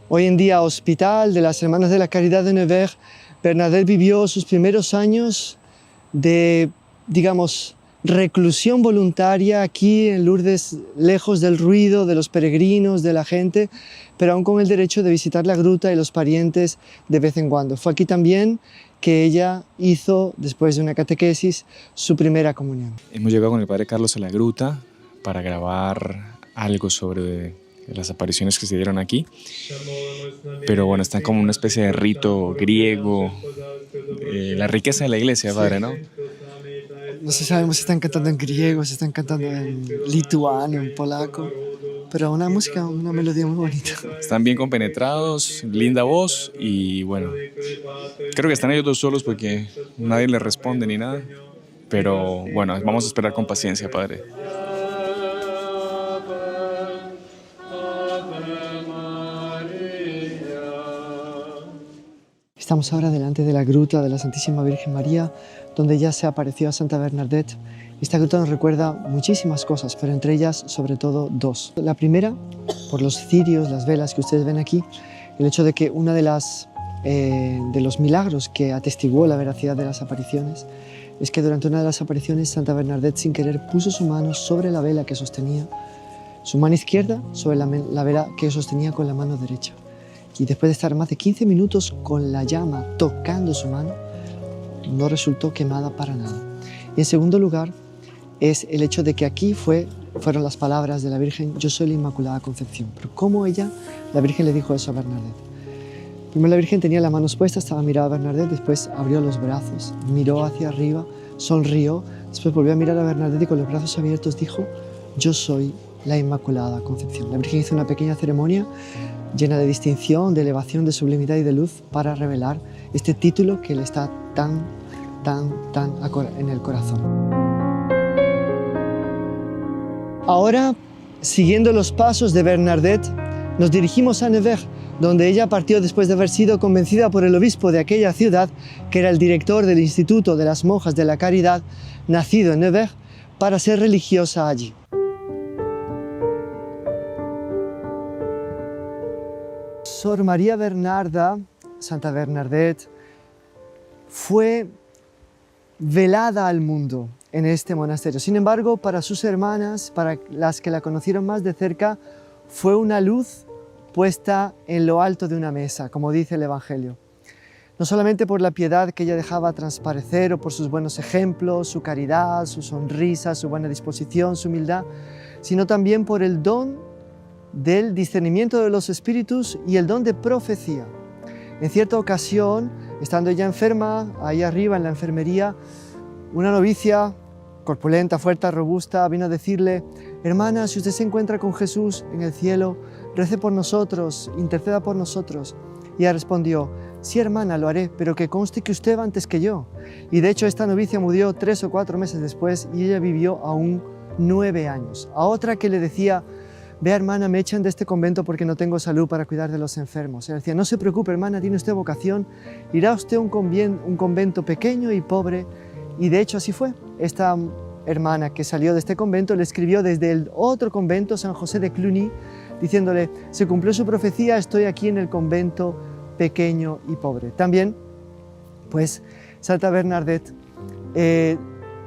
hoy en día Hospital de las Hermanas de la Caridad de Nevers, Bernadette vivió sus primeros años de, reclusión voluntaria aquí en Lourdes, lejos del ruido, de los peregrinos, de la gente, pero aún con el derecho de visitar la gruta y los parientes de vez en cuando. Fue aquí también que ella hizo, después de una catequesis, su primera comunión. Hemos llegado con el padre Carlos a la gruta para grabar algo sobre las apariciones que se dieron aquí, pero bueno, está como una especie de rito griego, la riqueza de la iglesia, padre, ¿no? No se sabemos si están cantando en griego, si están cantando en lituano, en polaco, pero una música, una melodía muy bonita. Están bien compenetrados, linda voz y bueno, creo que están ellos dos solos porque nadie les responde ni nada, pero bueno, vamos a esperar con paciencia, padre. Estamos ahora delante de la gruta de la Santísima Virgen María, donde ya se apareció a Santa Bernadette. Esta gruta nos recuerda muchísimas cosas, pero entre ellas, sobre todo, dos. La primera, por los cirios, las velas que ustedes ven aquí, el hecho de que uno de los milagros que atestiguó la veracidad de las apariciones es que durante una de las apariciones Santa Bernadette, sin querer, puso su mano sobre la vela que sostenía, su mano izquierda sobre la vela que sostenía con la mano derecha. Y después de estar más de 15 minutos con la llama tocando su mano, no resultó quemada para nada. Y en segundo lugar, es el hecho de que aquí fueron las palabras de la Virgen: yo soy la Inmaculada Concepción. Pero ¿cómo la Virgen le dijo eso a Bernadette? Primero la Virgen tenía las manos puestas, estaba mirada a Bernadette, después abrió los brazos, miró hacia arriba, sonrió, después volvió a mirar a Bernadette y con los brazos abiertos dijo: yo soy la Inmaculada Concepción. La Virgen hizo una pequeña ceremonia llena de distinción, de elevación, de sublimidad y de luz para revelar este título que le está tan en el corazón. Ahora, siguiendo los pasos de Bernadette, nos dirigimos a Nevers, donde ella partió después de haber sido convencida por el obispo de aquella ciudad, que era el director del Instituto de las Monjas de la Caridad, nacido en Nevers, para ser religiosa allí. Sor María Bernarda, Santa Bernadette, fue velada al mundo en este monasterio. Sin embargo, para sus hermanas, para las que la conocieron más de cerca, fue una luz puesta en lo alto de una mesa, como dice el Evangelio. No solamente por la piedad que ella dejaba transparecer o por sus buenos ejemplos, su caridad, su sonrisa, su buena disposición, su humildad, sino también por el don del discernimiento de los espíritus y el don de profecía. En cierta ocasión, estando ella enferma, ahí arriba en la enfermería, una novicia corpulenta, fuerte, robusta, vino a decirle: hermana, si usted se encuentra con Jesús en el cielo, rece por nosotros, interceda por nosotros. Y ella respondió: sí, hermana, lo haré, pero que conste que usted va antes que yo. Y de hecho esta novicia murió 3 o 4 meses después y ella vivió aún 9 años. A otra que le decía: vea, hermana, me echan de este convento porque no tengo salud para cuidar de los enfermos. Ella decía: no se preocupe, hermana, tiene usted vocación, irá usted a un convento pequeño y pobre. Y de hecho así fue. Esta hermana que salió de este convento le escribió desde el otro convento, San José de Cluny, diciéndole: se cumplió su profecía, estoy aquí en el convento pequeño y pobre. También, pues, Santa Bernadette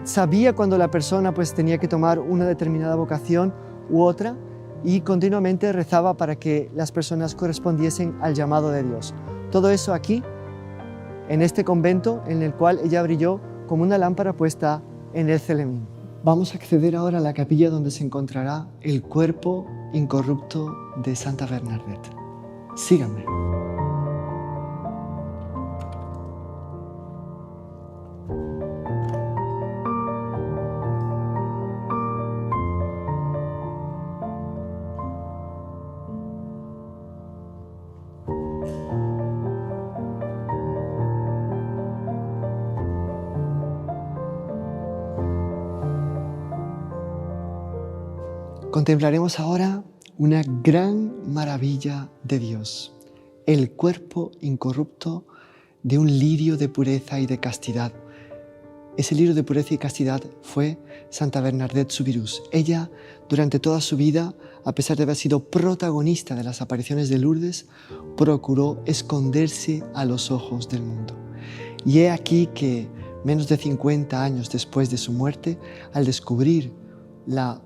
sabía cuando la persona pues, tenía que tomar una determinada vocación u otra, y continuamente rezaba para que las personas correspondiesen al llamado de Dios. Todo eso aquí, en este convento, en el cual ella brilló como una lámpara puesta en el celemín. Vamos a acceder ahora a la capilla donde se encontrará el cuerpo incorrupto de Santa Bernadette. Síganme. Contemplaremos ahora una gran maravilla de Dios, el cuerpo incorrupto de un lirio de pureza y de castidad. Ese lirio de pureza y castidad fue Santa Bernadette Soubirous. Ella, durante toda su vida, a pesar de haber sido protagonista de las apariciones de Lourdes, procuró esconderse a los ojos del mundo. Y he aquí que, menos de 50 años después de su muerte, al descubrir la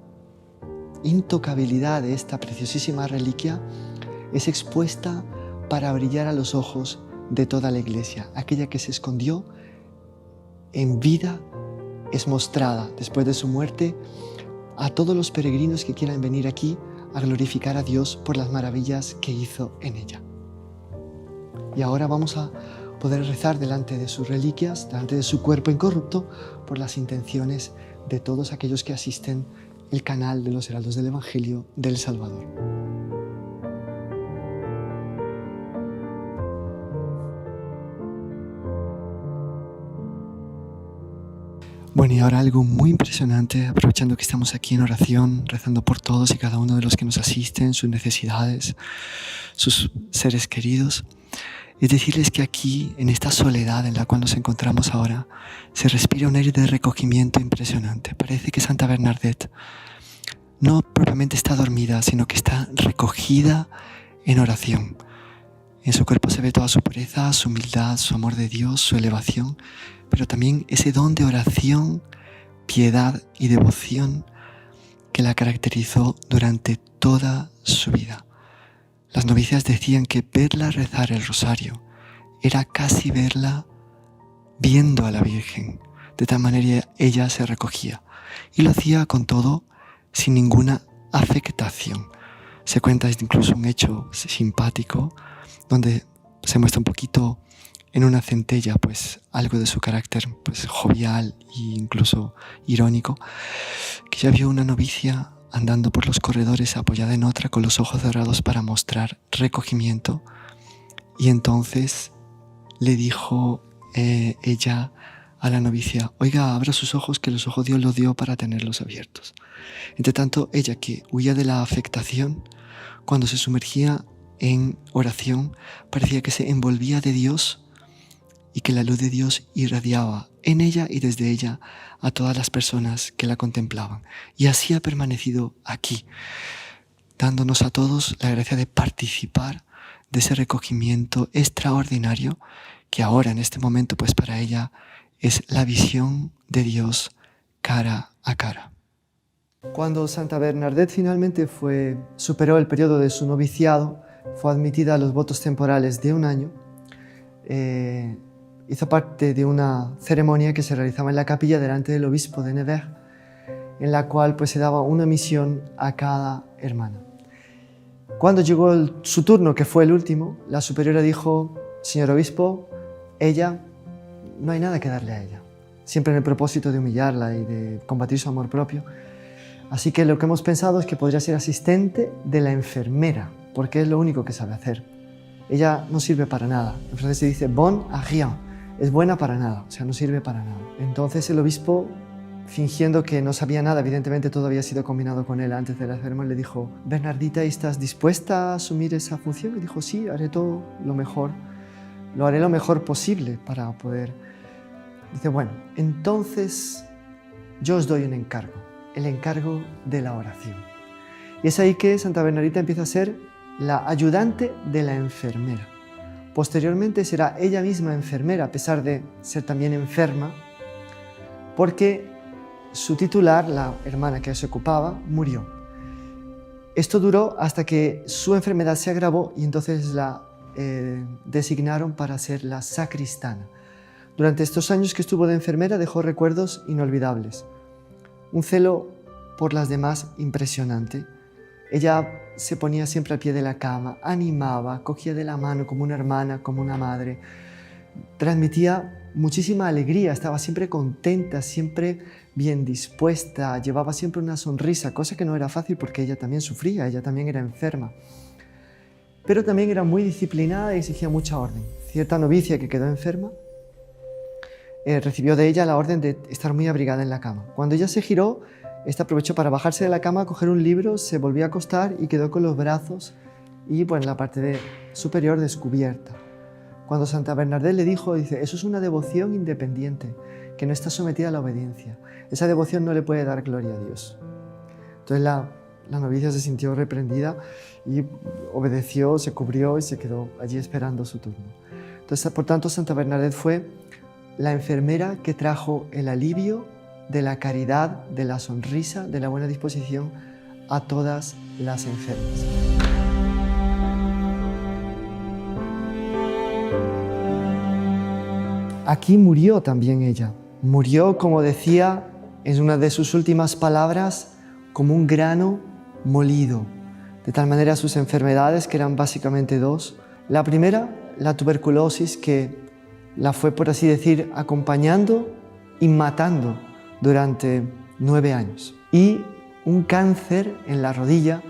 intocabilidad de esta preciosísima reliquia, es expuesta para brillar a los ojos de toda la Iglesia. Aquella que se escondió en vida es mostrada después de su muerte a todos los peregrinos que quieran venir aquí a glorificar a Dios por las maravillas que hizo en ella. Y ahora vamos a poder rezar delante de sus reliquias, delante de su cuerpo incorrupto, por las intenciones de todos aquellos que asisten el canal de los Heraldos del Evangelio del Salvador. Bueno, y ahora algo muy impresionante, aprovechando que estamos aquí en oración, rezando por todos y cada uno de los que nos asisten, sus necesidades, sus seres queridos, es decirles que aquí, en esta soledad en la cual nos encontramos ahora, se respira un aire de recogimiento impresionante. Parece que Santa Bernadette no propiamente está dormida, sino que está recogida en oración. En su cuerpo se ve toda su pureza, su humildad, su amor de Dios, su elevación, pero también ese don de oración, piedad y devoción que la caracterizó durante toda su vida. Las novicias decían que verla rezar el rosario era casi verla viendo a la Virgen. De tal manera ella se recogía y lo hacía con todo, sin ninguna afectación. Se cuenta incluso un hecho simpático donde se muestra un poquito en una centella pues algo de su carácter pues jovial e incluso irónico, que ya vio una novicia andando por los corredores apoyada en otra con los ojos cerrados para mostrar recogimiento, y entonces le dijo ella a la novicia: oiga, abra sus ojos, que los ojos Dios los dio para tenerlos abiertos. Entre tanto, ella, que huía de la afectación, cuando se sumergía en oración, parecía que se envolvía de Dios y que la luz de Dios irradiaba en ella y desde ella a todas las personas que la contemplaban. Y así ha permanecido aquí, dándonos a todos la gracia de participar de ese recogimiento extraordinario que ahora, en este momento, pues para ella es la visión de Dios cara a cara. Cuando Santa Bernadette finalmente superó el periodo de su noviciado, fue admitida a los votos temporales de un año, hizo parte de una ceremonia que se realizaba en la capilla delante del obispo de Nevers, en la cual pues, se daba una misión a cada hermana. Cuando llegó su turno, que fue el último, la superiora dijo: señor obispo, ella, no hay nada que darle a ella, siempre en el propósito de humillarla y de combatir su amor propio. Así que lo que hemos pensado es que podría ser asistente de la enfermera, porque es lo único que sabe hacer. Ella no sirve para nada. En francés se dice bon à rien, es buena para nada, o sea, no sirve para nada. Entonces el obispo, fingiendo que no sabía nada, evidentemente todo había sido combinado con él antes de la ceremonia, le dijo: Bernardita, ¿estás dispuesta a asumir esa función? Y dijo: sí, haré todo lo mejor, lo haré lo mejor posible para poder. Dice: bueno, entonces yo os doy un encargo, el encargo de la oración. Y es ahí que Santa Bernardita empieza a ser la ayudante de la enfermera. Posteriormente será ella misma enfermera, a pesar de ser también enferma, porque su titular, la hermana que se ocupaba, murió. Esto duró hasta que su enfermedad se agravó y entonces la designaron para ser la sacristana. Durante estos años que estuvo de enfermera dejó recuerdos inolvidables. Un celo por las demás impresionante. Ella se ponía siempre al pie de la cama, animaba, cogía de la mano como una hermana, como una madre. Transmitía muchísima alegría, estaba siempre contenta, siempre bien dispuesta, llevaba siempre una sonrisa, cosa que no era fácil porque ella también sufría, ella también era enferma. Pero también era muy disciplinada y exigía mucha orden. Cierta novicia que quedó enferma recibió de ella la orden de estar muy abrigada en la cama. Cuando ella se giró, esta aprovechó para bajarse de la cama, coger un libro, se volvió a acostar y quedó con los brazos y la parte superior descubierta. Cuando Santa Bernadette le dijo, dice: eso es una devoción independiente, que no está sometida a la obediencia. Esa devoción no le puede dar gloria a Dios. Entonces la novicia se sintió reprendida y obedeció, se cubrió y se quedó allí esperando su turno. Entonces, por tanto, Santa Bernadette fue la enfermera que trajo el alivio de la caridad, de la sonrisa, de la buena disposición a todas las enfermas. Aquí murió también ella. Murió, como decía en una de sus últimas palabras, como un grano molido. De tal manera sus enfermedades, que eran básicamente dos. La primera, la tuberculosis, que la fue, por así decir, acompañando y matando durante 9 años. Y un cáncer en la rodilla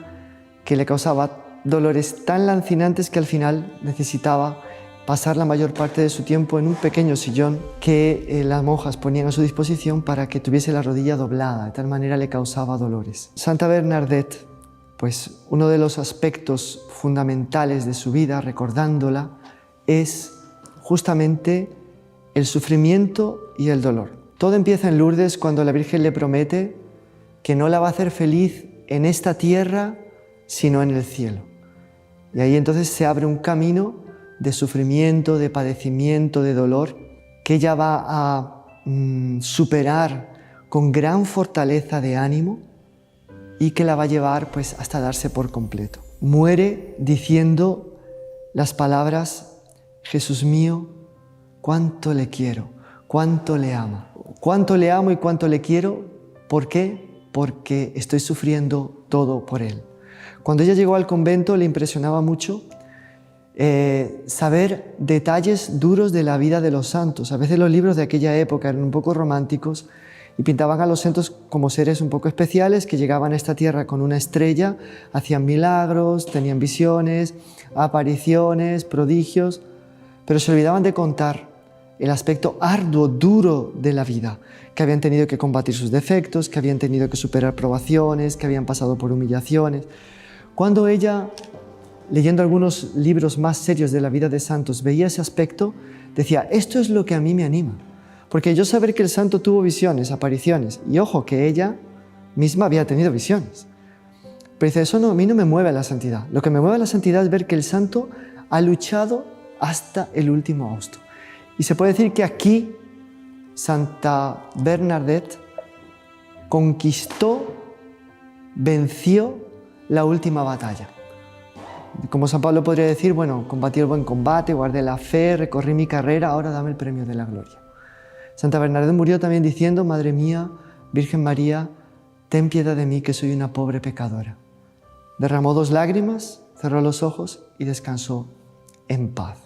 que le causaba dolores tan lancinantes que al final necesitaba pasar la mayor parte de su tiempo en un pequeño sillón que las monjas ponían a su disposición para que tuviese la rodilla doblada, de tal manera le causaba dolores. Santa Bernadette, pues uno de los aspectos fundamentales de su vida, recordándola, es justamente el sufrimiento y el dolor. Todo empieza en Lourdes cuando la Virgen le promete que no la va a hacer feliz en esta tierra, sino en el cielo. Y ahí entonces se abre un camino de sufrimiento, de padecimiento, de dolor, que ella va a superar con gran fortaleza de ánimo y que la va a llevar pues, hasta darse por completo. Muere diciendo las palabras: Jesús mío, cuánto le quiero, cuánto le amo. Cuánto le amo y cuánto le quiero, ¿por qué? Porque estoy sufriendo todo por él. Cuando ella llegó al convento le impresionaba mucho saber detalles duros de la vida de los santos. A veces los libros de aquella época eran un poco románticos y pintaban a los santos como seres un poco especiales que llegaban a esta tierra con una estrella, hacían milagros, tenían visiones, apariciones, prodigios, pero se olvidaban de contar el aspecto arduo, duro de la vida, que habían tenido que combatir sus defectos, que habían tenido que superar probaciones, que habían pasado por humillaciones. Cuando ella, leyendo algunos libros más serios de la vida de santos, veía ese aspecto, decía: esto es lo que a mí me anima. Porque yo saber que el santo tuvo visiones, apariciones, y ojo, que ella misma había tenido visiones. Pero dice, eso no, a mí no me mueve a la santidad. Lo que me mueve a la santidad es ver que el santo ha luchado hasta el último hausto. Y se puede decir que aquí Santa Bernadette conquistó, venció la última batalla. Como San Pablo podría decir, bueno, combatí el buen combate, guardé la fe, recorrí mi carrera, ahora dame el premio de la gloria. Santa Bernadette murió también diciendo: Madre mía, Virgen María, ten piedad de mí que soy una pobre pecadora. Derramó 2 lágrimas, cerró los ojos y descansó en paz.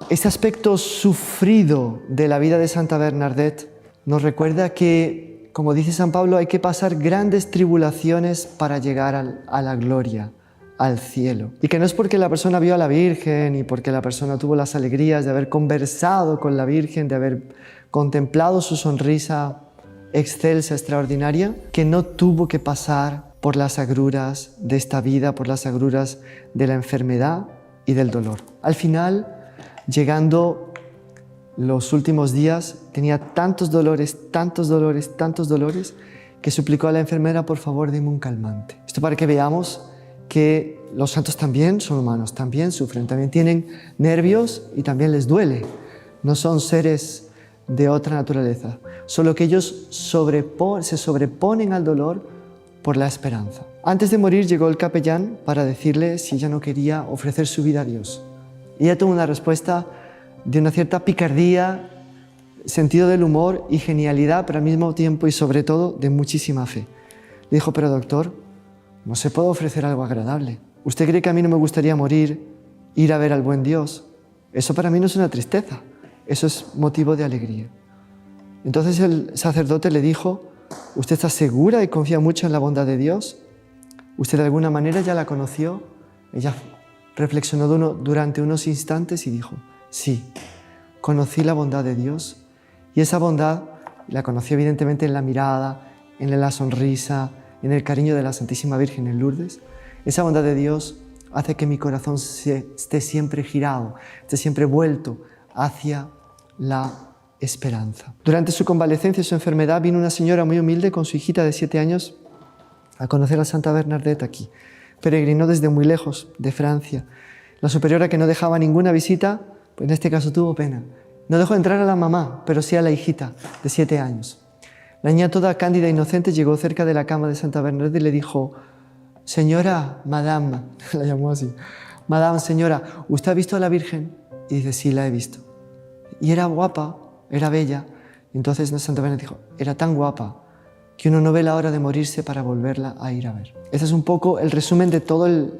Este aspecto sufrido de la vida de Santa Bernadette nos recuerda que, como dice San Pablo, hay que pasar grandes tribulaciones para llegar a la gloria, al cielo. Y que no es porque la persona vio a la Virgen y porque la persona tuvo las alegrías de haber conversado con la Virgen, de haber contemplado su sonrisa excelsa, extraordinaria, que no tuvo que pasar por las agruras de esta vida, por las agruras de la enfermedad y del dolor. Al final, llegando los últimos días, tenía tantos dolores, que suplicó a la enfermera: por favor, dime un calmante. Esto para que veamos que los santos también son humanos, también sufren, también tienen nervios y también les duele. No son seres de otra naturaleza, solo que ellos se sobreponen al dolor por la esperanza. Antes de morir llegó el capellán para decirle si ella no quería ofrecer su vida a Dios. Y ella tuvo una respuesta de una cierta picardía, sentido del humor y genialidad, pero al mismo tiempo y sobre todo de muchísima fe. Le dijo: pero doctor, no se puede ofrecer algo agradable. ¿Usted cree que a mí no me gustaría morir, ir a ver al buen Dios? Eso para mí no es una tristeza, eso es motivo de alegría. Entonces el sacerdote le dijo: ¿usted está segura y confía mucho en la bondad de Dios? ¿Usted de alguna manera ya la conoció? Ella reflexionó durante unos instantes y dijo: sí, conocí la bondad de Dios, y esa bondad la conocí evidentemente en la mirada, en la sonrisa, en el cariño de la Santísima Virgen en Lourdes. Esa bondad de Dios hace que mi corazón esté siempre girado, esté siempre vuelto hacia la esperanza. Durante su convalecencia y su enfermedad vino una señora muy humilde con su hijita de 7 años a conocer a Santa Bernadette aquí. Peregrinó desde muy lejos, de Francia. La superiora, que no dejaba ninguna visita, pues en este caso tuvo pena. No dejó entrar a la mamá, pero sí a la hijita de 7 años. La niña, toda cándida e inocente, llegó cerca de la cama de Santa Bernadette y le dijo: señora, madame, la llamó así, madame, señora, ¿usted ha visto a la Virgen? Y dice: sí, la he visto. Y era guapa, era bella. Y entonces Santa Bernadette dijo: era tan guapa que uno no ve la hora de morirse para volverla a ir a ver. Ese es un poco el resumen de todo el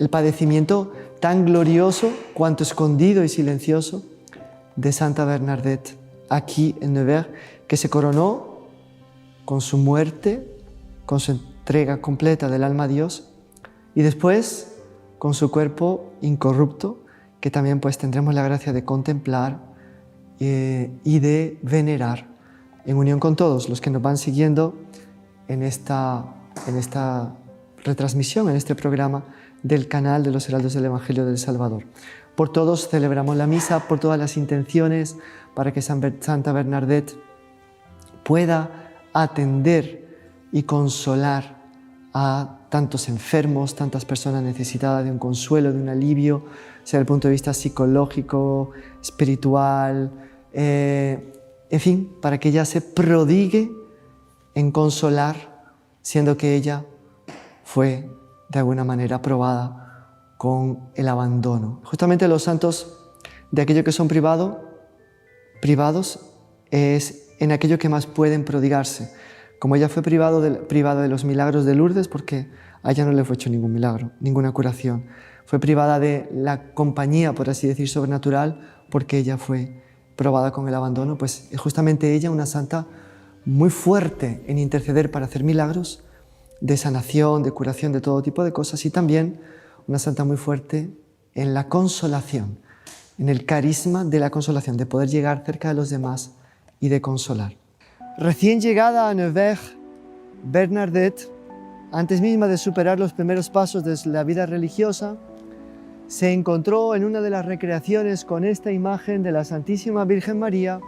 padecimiento tan glorioso cuanto escondido y silencioso de Santa Bernadette aquí en Nevers, que se coronó con su muerte, con su entrega completa del alma a Dios, y después con su cuerpo incorrupto, que también pues tendremos la gracia de contemplar y de venerar en unión con todos los que nos van siguiendo en esta retransmisión, en este programa del canal de los Heraldos del Evangelio del Salvador. Por todos celebramos la misa, por todas las intenciones, para que Santa Bernadette pueda atender y consolar a tantos enfermos, tantas personas necesitadas de un consuelo, de un alivio, sea desde el punto de vista psicológico, espiritual, en fin, para que ella se prodigue en consolar siendo que ella fue de alguna manera probada con el abandono. Justamente los santos de aquello que son privados es en aquello que más pueden prodigarse. Como ella fue privada de los milagros de Lourdes, porque a ella no le fue hecho ningún milagro, ninguna curación. Fue privada de la compañía, por así decir, sobrenatural, porque ella fue probada con el abandono. Pues es justamente ella una santa muy fuerte en interceder para hacer milagros de sanación, de curación, de todo tipo de cosas, y también una santa muy fuerte en la consolación, en el carisma de la consolación, de poder llegar cerca de los demás y de consolar. Recién llegada a Nevers, Bernadette, antes misma de superar los primeros pasos de la vida religiosa, se encontró en una de las recreaciones con esta imagen de la Santísima Virgen María,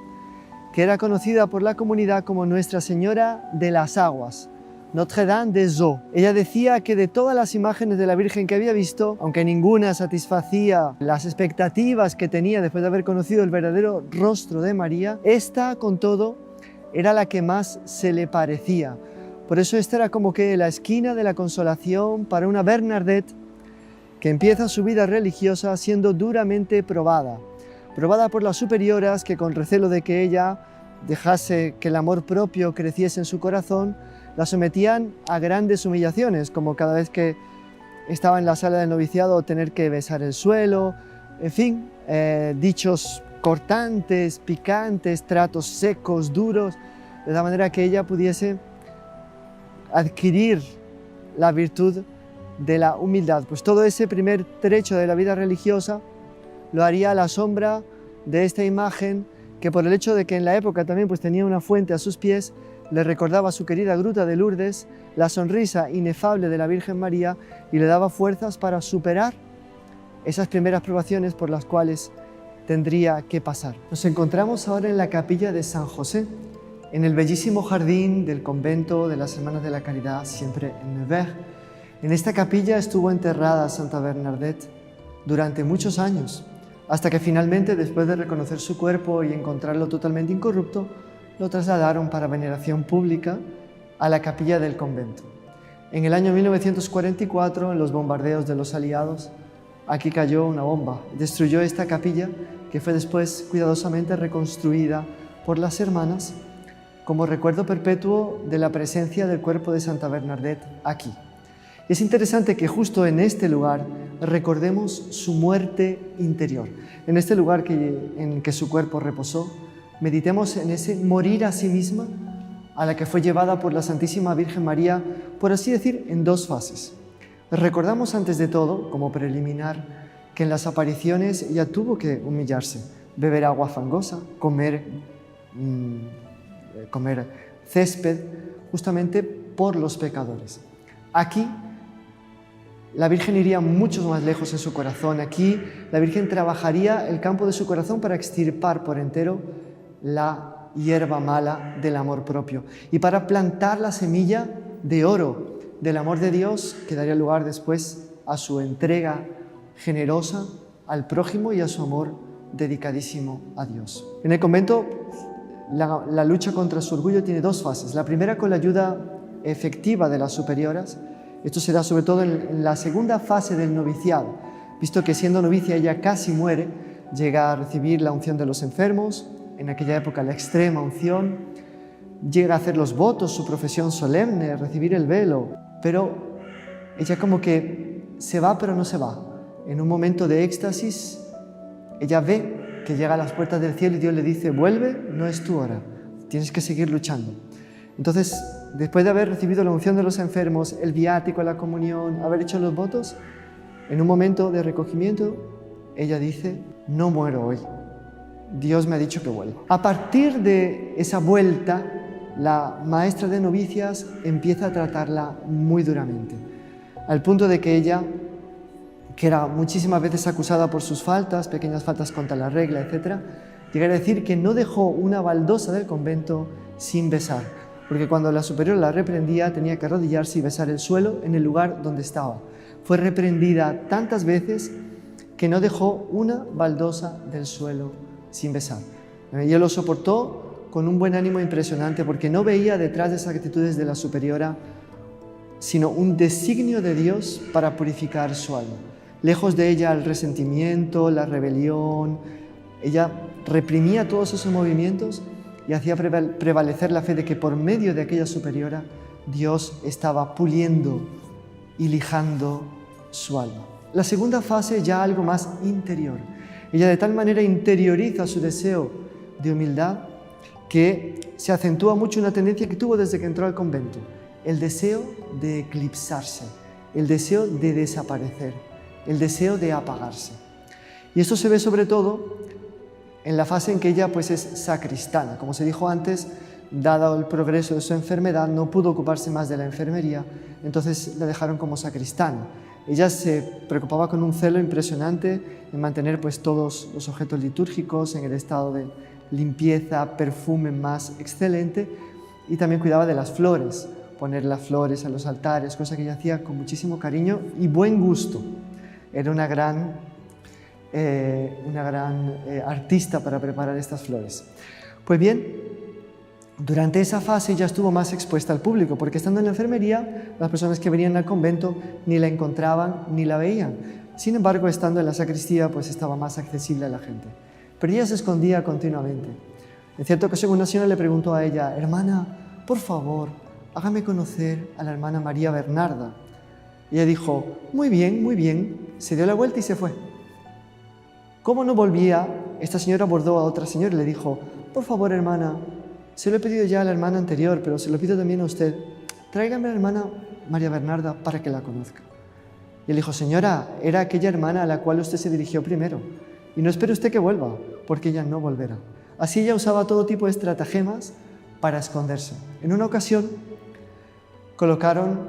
que era conocida por la comunidad como Nuestra Señora de las Aguas, Notre-Dame des Eaux. Ella decía que de todas las imágenes de la Virgen que había visto, aunque ninguna satisfacía las expectativas que tenía después de haber conocido el verdadero rostro de María, esta, con todo, era la que más se le parecía. Por eso esta era como que la esquina de la consolación para una Bernadette que empieza su vida religiosa siendo duramente probada por las superioras que, con recelo de que ella dejase que el amor propio creciese en su corazón, la sometían a grandes humillaciones, como cada vez que estaba en la sala del noviciado tener que besar el suelo, en fin, dichos cortantes, picantes, tratos secos, duros, de la manera que ella pudiese adquirir la virtud de la humildad. Pues todo ese primer trecho de la vida religiosa lo haría a la sombra de esta imagen que, por el hecho de que en la época también pues tenía una fuente a sus pies, le recordaba a su querida gruta de Lourdes, la sonrisa inefable de la Virgen María, y le daba fuerzas para superar esas primeras probaciones por las cuales tendría que pasar. Nos encontramos ahora en la capilla de San José, en el bellísimo jardín del convento de las Hermanas de la Caridad, siempre en Nevers. En esta capilla estuvo enterrada Santa Bernadette durante muchos años, hasta que finalmente, después de reconocer su cuerpo y encontrarlo totalmente incorrupto, lo trasladaron para veneración pública a la capilla del convento. En el año 1944, en los bombardeos de los aliados, aquí cayó una bomba, destruyó esta capilla, que fue después cuidadosamente reconstruida por las hermanas como recuerdo perpetuo de la presencia del cuerpo de Santa Bernadette aquí. Es interesante que justo en este lugar recordemos su muerte interior. En este lugar en que su cuerpo reposó, meditemos en ese morir a sí misma a la que fue llevada por la Santísima Virgen María, por así decir, en dos fases. Recordamos antes de todo, como preliminar, que en las apariciones ella tuvo que humillarse, beber agua fangosa, comer césped, justamente por los pecadores. Aquí la Virgen iría mucho más lejos en su corazón. Aquí la Virgen trabajaría el campo de su corazón para extirpar por entero la hierba mala del amor propio y para plantar la semilla de oro del amor de Dios, que daría lugar después a su entrega generosa al prójimo y a su amor dedicadísimo a Dios. En el convento la lucha contra su orgullo tiene dos fases. La primera, con la ayuda efectiva de las superioras. Esto se da sobre todo en la segunda fase del noviciado, visto que siendo novicia ella casi muere, llega a recibir la unción de los enfermos, en aquella época la extrema unción, llega a hacer los votos, su profesión solemne, recibir el velo, pero ella como que se va pero no se va. En un momento de éxtasis, ella ve que llega a las puertas del cielo y Dios le dice: vuelve, no es tu hora, tienes que seguir luchando. Entonces, después de haber recibido la unción de los enfermos, el viático, la comunión, haber hecho los votos, en un momento de recogimiento, ella dice: no muero hoy, Dios me ha dicho que vuelva. A partir de esa vuelta, la maestra de novicias empieza a tratarla muy duramente, al punto de que ella, que era muchísimas veces acusada por sus faltas, pequeñas faltas contra la regla, etc., llega a decir que no dejó una baldosa del convento sin besar, porque cuando la superior la reprendía tenía que arrodillarse y besar el suelo en el lugar donde estaba. Fue reprendida tantas veces que no dejó una baldosa del suelo sin besar. Ella lo soportó con un buen ánimo impresionante, porque no veía detrás de esas actitudes de la superiora sino un designio de Dios para purificar su alma. Lejos de ella el resentimiento, la rebelión, ella reprimía todos esos movimientos y hacía prevalecer la fe de que por medio de aquella superiora Dios estaba puliendo y lijando su alma. La segunda fase ya algo más interior. Ella de tal manera interioriza su deseo de humildad que se acentúa mucho una tendencia que tuvo desde que entró al convento, el deseo de eclipsarse, el deseo de desaparecer, el deseo de apagarse. Y esto se ve sobre todo en la fase en que ella pues es sacristana. Como se dijo antes, dado el progreso de su enfermedad, no pudo ocuparse más de la enfermería, entonces la dejaron como sacristana. Ella se preocupaba con un celo impresionante en mantener pues todos los objetos litúrgicos en el estado de limpieza, perfume más excelente, y también cuidaba de las flores, poner las flores a los altares, cosa que ella hacía con muchísimo cariño y buen gusto. Era una gran artista para preparar estas flores. Pues bien, durante esa fase ya estuvo más expuesta al público, porque estando en la enfermería, las personas que venían al convento ni la encontraban ni la veían. Sin embargo, estando en la sacristía, pues estaba más accesible a la gente. Pero ella se escondía continuamente. En cierta ocasión, una señora le preguntó a ella: hermana, por favor, hágame conocer a la hermana María Bernarda. Y ella dijo: muy bien, muy bien. Se dio la vuelta y se fue. Como no volvía, esta señora abordó a otra señora y le dijo: por favor, hermana, se lo he pedido ya a la hermana anterior, pero se lo pido también a usted. Tráigame a la hermana María Bernarda para que la conozca. Y él dijo: señora, era aquella hermana a la cual usted se dirigió primero. Y no espere usted que vuelva, porque ella no volverá. Así ella usaba todo tipo de estratagemas para esconderse. En una ocasión colocaron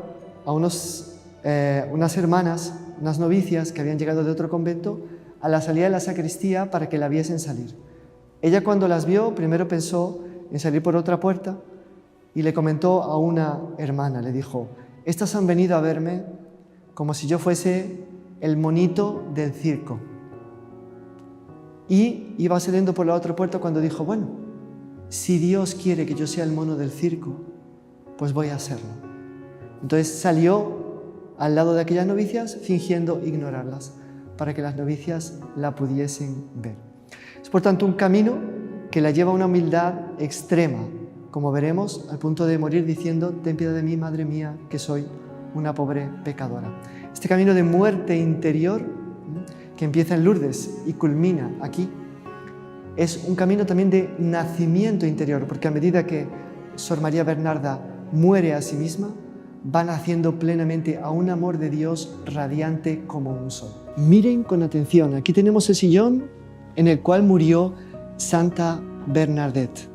a unas hermanas, unas novicias que habían llegado de otro convento, a la salida de la sacristía para que la viesen salir. Ella, cuando las vio, primero pensó en salir por otra puerta y le comentó a una hermana, le dijo: estas han venido a verme como si yo fuese el monito del circo. Y iba saliendo por la otra puerta cuando dijo: bueno, si Dios quiere que yo sea el mono del circo, pues voy a hacerlo. Entonces salió al lado de aquellas novicias fingiendo ignorarlas para que las novicias la pudiesen ver. Es por tanto un camino que la lleva a una humildad extrema, como veremos, al punto de morir diciendo: ten piedad de mí, Madre mía, que soy una pobre pecadora. Este camino de muerte interior, que empieza en Lourdes y culmina aquí, es un camino también de nacimiento interior, porque a medida que Sor María Bernarda muere a sí misma, va naciendo plenamente a un amor de Dios radiante como un sol. Miren con atención, aquí tenemos el sillón en el cual murió Santa Bernadette.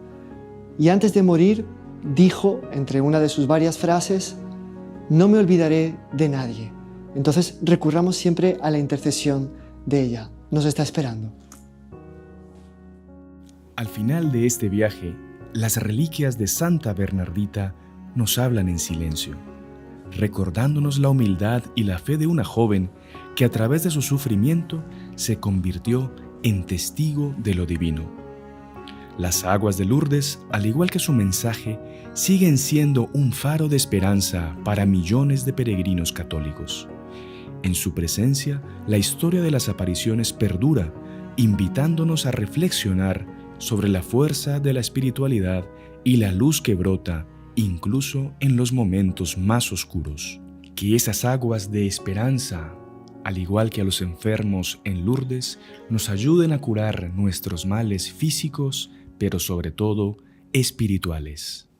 Y antes de morir dijo, entre una de sus varias frases: no me olvidaré de nadie. Entonces recurramos siempre a la intercesión de ella. Nos está esperando. Al final de este viaje, las reliquias de Santa Bernardita nos hablan en silencio, recordándonos la humildad y la fe de una joven que a través de su sufrimiento se convirtió en testigo de lo divino. Las aguas de Lourdes, al igual que su mensaje, siguen siendo un faro de esperanza para millones de peregrinos católicos. En su presencia, la historia de las apariciones perdura, invitándonos a reflexionar sobre la fuerza de la espiritualidad y la luz que brota incluso en los momentos más oscuros. Que esas aguas de esperanza, al igual que a los enfermos en Lourdes, nos ayuden a curar nuestros males físicos, pero sobre todo espirituales.